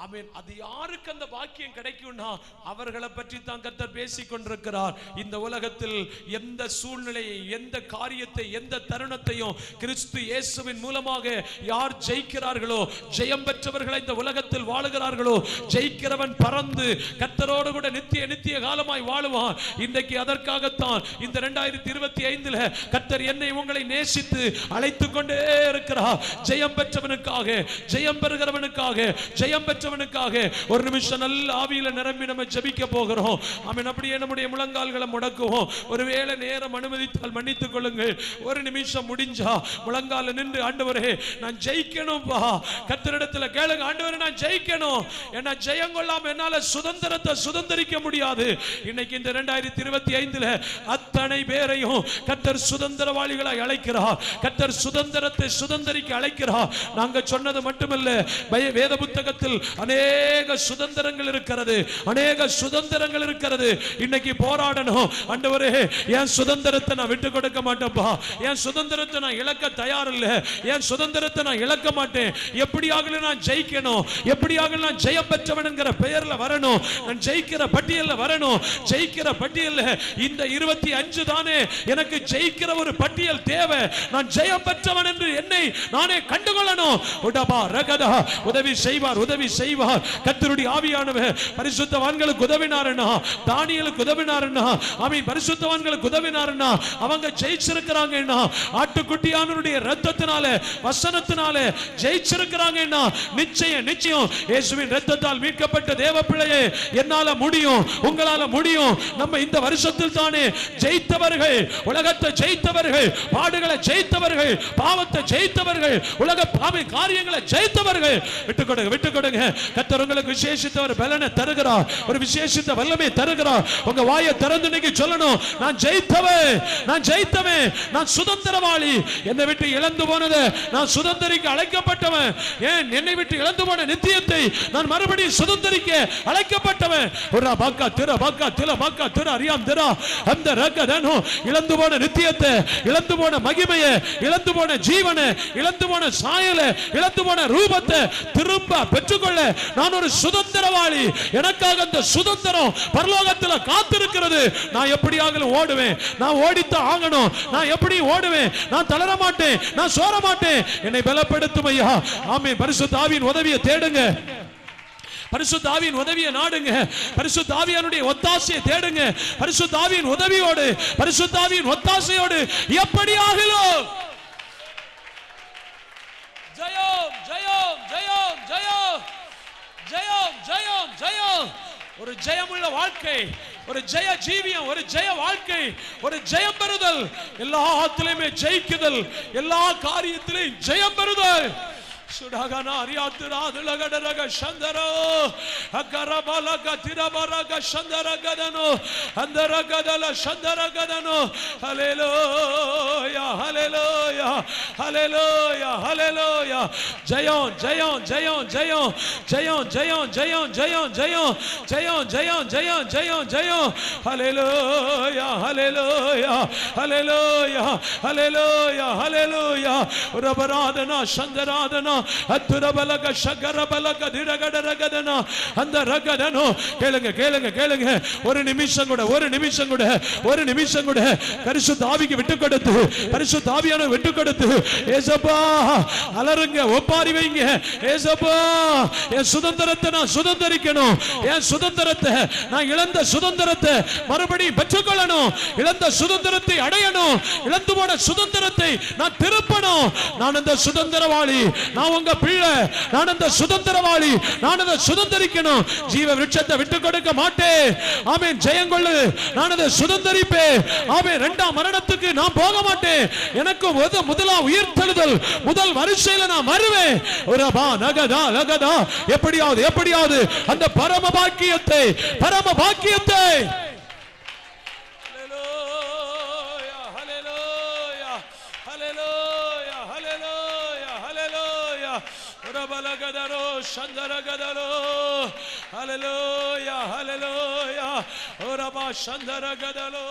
Speaker 1: ஆமென். அது யாருக்கு அந்த பாக்கியம் கிடைக்கும்னா அவர்களை பற்றி தான் கர்த்தர் பேசிக் கொண்டிருக்கிறார். இந்த உலகத்தில் எந்த சூழ்நிலையை, எந்த காரியத்தை, எந்த தருணத்தையும் கிறிஸ்து இயேசுவின் மூலமாக யார் ஜெயிக்கிறார்களோ, ஜெயம் பெற்றவர்களை இந்த உலகத்தில் வாழுகிறார்களோ, ஜெயிக்கிறவன் பறந்து கர்த்தரோடு கூட நித்திய காலமாய் வாழுவான். இன்றைக்கு அதற்காகத்தான் இந்த 2025 கர்த்தர் என்னை உங்களை நேசித்து அழைத்துக் கொண்டே இருக்கிறார். ஜெயம் பெற்றவனுக்காக, ஜெயம் பெறுகிறவனுக்காக, ஜெயம் பெற்றவனுக்காக ஒரு நிமிஷம் நல்ல ஆவியில நிரம்பி நம்ம ஜெபிக்க போகிறோம். ஆமென். அப்படியே நம்முடைய முழங்கால்களை முடக்குவோம். ஒருவேளை நேரம் அனுமதித்தால் மன்னித்துக் கொள்ளுங்கள். ஒரு நிமிஷம் முடிஞ்சா முழங்கால நின்று, ஆண்டவரே நான் ஜெயிக்கணும்பா, கர்த்தரிடத்துல கேளுங்க. ஆண்டவரே நான் ஜெயிக்கணும். ஏன்னா ஜெயம் கொள்ளாம என்னால சுதந்திரத்தை சுதந்திரிக்க முடியாது. இன்னைக்கு இந்த 2025 அத்தனை பேரையும் கர்த்தர் சுதந்திரவாளிகளாய் அழைக்கிறார். கர்த்தர் சுதந்திரத்தை சுதந்திரிக்க அழைக்கிறார். நாங்க சொன்னது மட்டுமல்ல, வேத புத்தகத்தில் அநேக சுதந்திரங்கள் இருக்கிறது, அநேக சுதந்திரங்கள் இருக்கிறது. இன்னைக்கு போராடணும். ஆண்டவரே என் சுதந்திரத்தை நான் விட்டு கொடுக்க மாட்டேன்ப்பா, என் சுதந்திரத்தை நான் இழக்க தயார் இல்லை, என் சுதந்திரத்தை நான் இழக்க மாட்டேன். எப்படியாக நான் ஜெயிக்கணும், எப்படியாக நான் ஜெயம் பெற்றவன் என்கிற பெயர்ல வரணும், நான் ஜெயிக்கிற பட்டியல்ல வரணும். ஜெயிக்கிற பட்டியல்ல இந்த 25 தானே எனக்கு ஜெயிக்கிற ஒரு பட்டியல் தேவை. நான் ஜெயம் பெற்றவன் என்று என்னை நானே கண்டுகொள்ளணும். உதவி செய்வார், உதவி செய்வார். கர்த்தருடைய ஆவியானவர் பரிசுத்தவான்களுக்கு உதவினார்னா, தானியேலுக்கு உதவினார்னா, ஆமென், பரிசுத்தவான்களுக்கு உதவினார்னா அவங்க ஜெயிச்சிருக்காங்கன்னா, ஆட்டுக்குட்டியானவருடைய இரத்தத்தினால, வசனத்தினால ஜெயிச்சிருக்காங்கன்னா நிச்சயம் இயேசுவின் இரத்தத்தால் மீட்கப்பட்ட தேவ பிள்ளையே, என்னால முடியும், உங்களால முடியும். நம்ம இந்த வருஷத்தில் தானே ஜெயித்தவர்கள், உலகத்தை ஜெயித்தவர்கள், பாடுகளை ஜெயித்தவர்கள், பாவத்தை ஜெயித்தவர்கள், உலக காரியங்களை ஜெயித்தவர்கள். விட்டுக்கொடுங்க, விட்டுக்கொடுங்க. கர்த்தர் உங்களுக்கு விசேஷித்த ஒரு பலனை தருகிறார், ஒரு விசேஷித்த வல்லமை தருகிறார். உங்க வாயை திறந்து இன்னைக்கு சொல்லணும், நான் ஜெயித்தவன், நான் ஜெயித்தவன், நான் சுதந்திரவாளி. என்னை விட்டு இழந்து போனது நான் சுதந்திரிக்க அழைக்கப்பட்டவன். ஏன் என்னை விட்டு இழந்து போன நித்தியத்தை நான் மறுபடியும் சுதந்திரிக்க அழைக்கப்பட்டவன். ஒரு பாக்கா திர பாக்கா தில பாக்கா திர அறியாம் திர அந்த ரகதனோ இழந்து போன நித்தியத்தை, இழந்து போன மகிமையை, இழந்து போன ஜீவனை, இழந்து போன சாயலை, இழந்து போன ரூபத்தை திரும்ப பெற்றுக்கொள்ள நான் ஒரு சுதந்திரவாளி. எனக்காக அந்த சுதந்திரம் பரலோகத்தில் காத்திருக்கிறது. நான் எப்படியாக ஓடுவேன், நான் ஓடித்தான் ஆகணும். நான் எப்படி ஓடுவேன், நான் தளர மாட்டேன், நான் சோர மாட்டேன். என்னை பலப்படுத்தும் ஐயா. ஆமென். பரிசுத்த ஆவியின் உதவியை தேடுங்க, பரிசுத்த ஆவியின் உதவியை நாடுங்க, பரிசுத்த ஆவியானுடைய ஒத்தாசையை தேடுங்க. பரிசுத்த ஆவியின் உதவியோடு, பரிசுத்த ஆவியின் ஒத்தாசையோடு எப்படி ஆகலாம். ஜெயம் ஜெயம் ஜெயம் ஜெயம் ஜெயம் ஜெயம் ஜெயம். ஒரு ஜெயமுள்ள வாழ்க்கை, ஒரு ஜெய ஜீவியம், ஒரு ஜெய வாழ்க்கை, ஒரு ஜெயம் பெறுதல், எல்லாத்திலுமே ஜெயிக்குதல், எல்லா காரியத்திலும் ஜெயம் பெறுதல். சுடகனா அரியாத்துராதுலகடரக சந்தரோ அகரபலக திரபரக சந்தரகதனோ அந்தரகதல சந்தரகதனோ. ஹல்லேலூயா ஹல்லேலூயா ஹல்லேலூயா ஹல்லேலூயா. ஜெயம் ஜெயம் ஜெயம் ஜெயம் ஜெயம் ஜெயம் ஜெயம் ஜெயம் ஜெயம் ஜெயம் ஜெயம் ஜெயம் ஜெயம் ஜெயம். ஹல்லேலூயா ஹல்லேலூயா ஹல்லேலூயா ஹல்லேலூயா ஹல்லேலூயா. ரபராதனா சந்தராதனா அத்துரபலக சகரபலக திரகடரகதனா அந்த ரகதனோ. கேளுங்க கேளுங்க கேளுங்க. ஒரு நிமிஷம் கூட, ஒரு நிமிஷம் கூட, ஒரு நிமிஷம் கூட பரிசுத்த ஆவிக்கு விட்டு கொடுத்து, பரிசுத்த ஆவியான விட்டு கொடுத்து ஏசப்பா அலறுங்க, ஒப்பாரி வைங்க. ஏசப்பா என் சுதந்திரத்தை நான் சுதந்திரிக்கணும், என் சுதந்திரத்தை நான் இழந்த சுதந்திரத்தை மறுபடியும் பெற்றுக்கொள்ளணும், இழந்த சுதந்திரத்தை அடையணும், இழந்து போன சுதந்திரத்தை நான் திருப்பணும். நான் அந்த சுதந்திரவாளி, நான் உங்க பிள்ளை, நான் அந்த சுதந்திரவாளி, நான் அதை சுதந்திரிக்கணும். ஜீவ விருட்சத்தை விட்டு கொடுக்க மாட்டேன். ஆமென். ஜெயம் கொள்ளு, நான் அதை சுதந்திரிப்பேன். ஆமென். இரண்டாம் மரணத்துக்கு நான் போக மாட்டேன். எனக்கு முதலாம் உயிர்த்தெழுதல் முதல் வரிசையில நான் வருவேன். ஒரபா நகதா லகதா. எப்படியாவது எப்படியாவது அந்த பரம பாக்கியத்தை, பரம பாக்கியத்தை. ரபலகதரோ சந்தரகதரோ. ஹல்லேலூயா ஹல்லேலூயா. ரபா சந்தரகதரோ.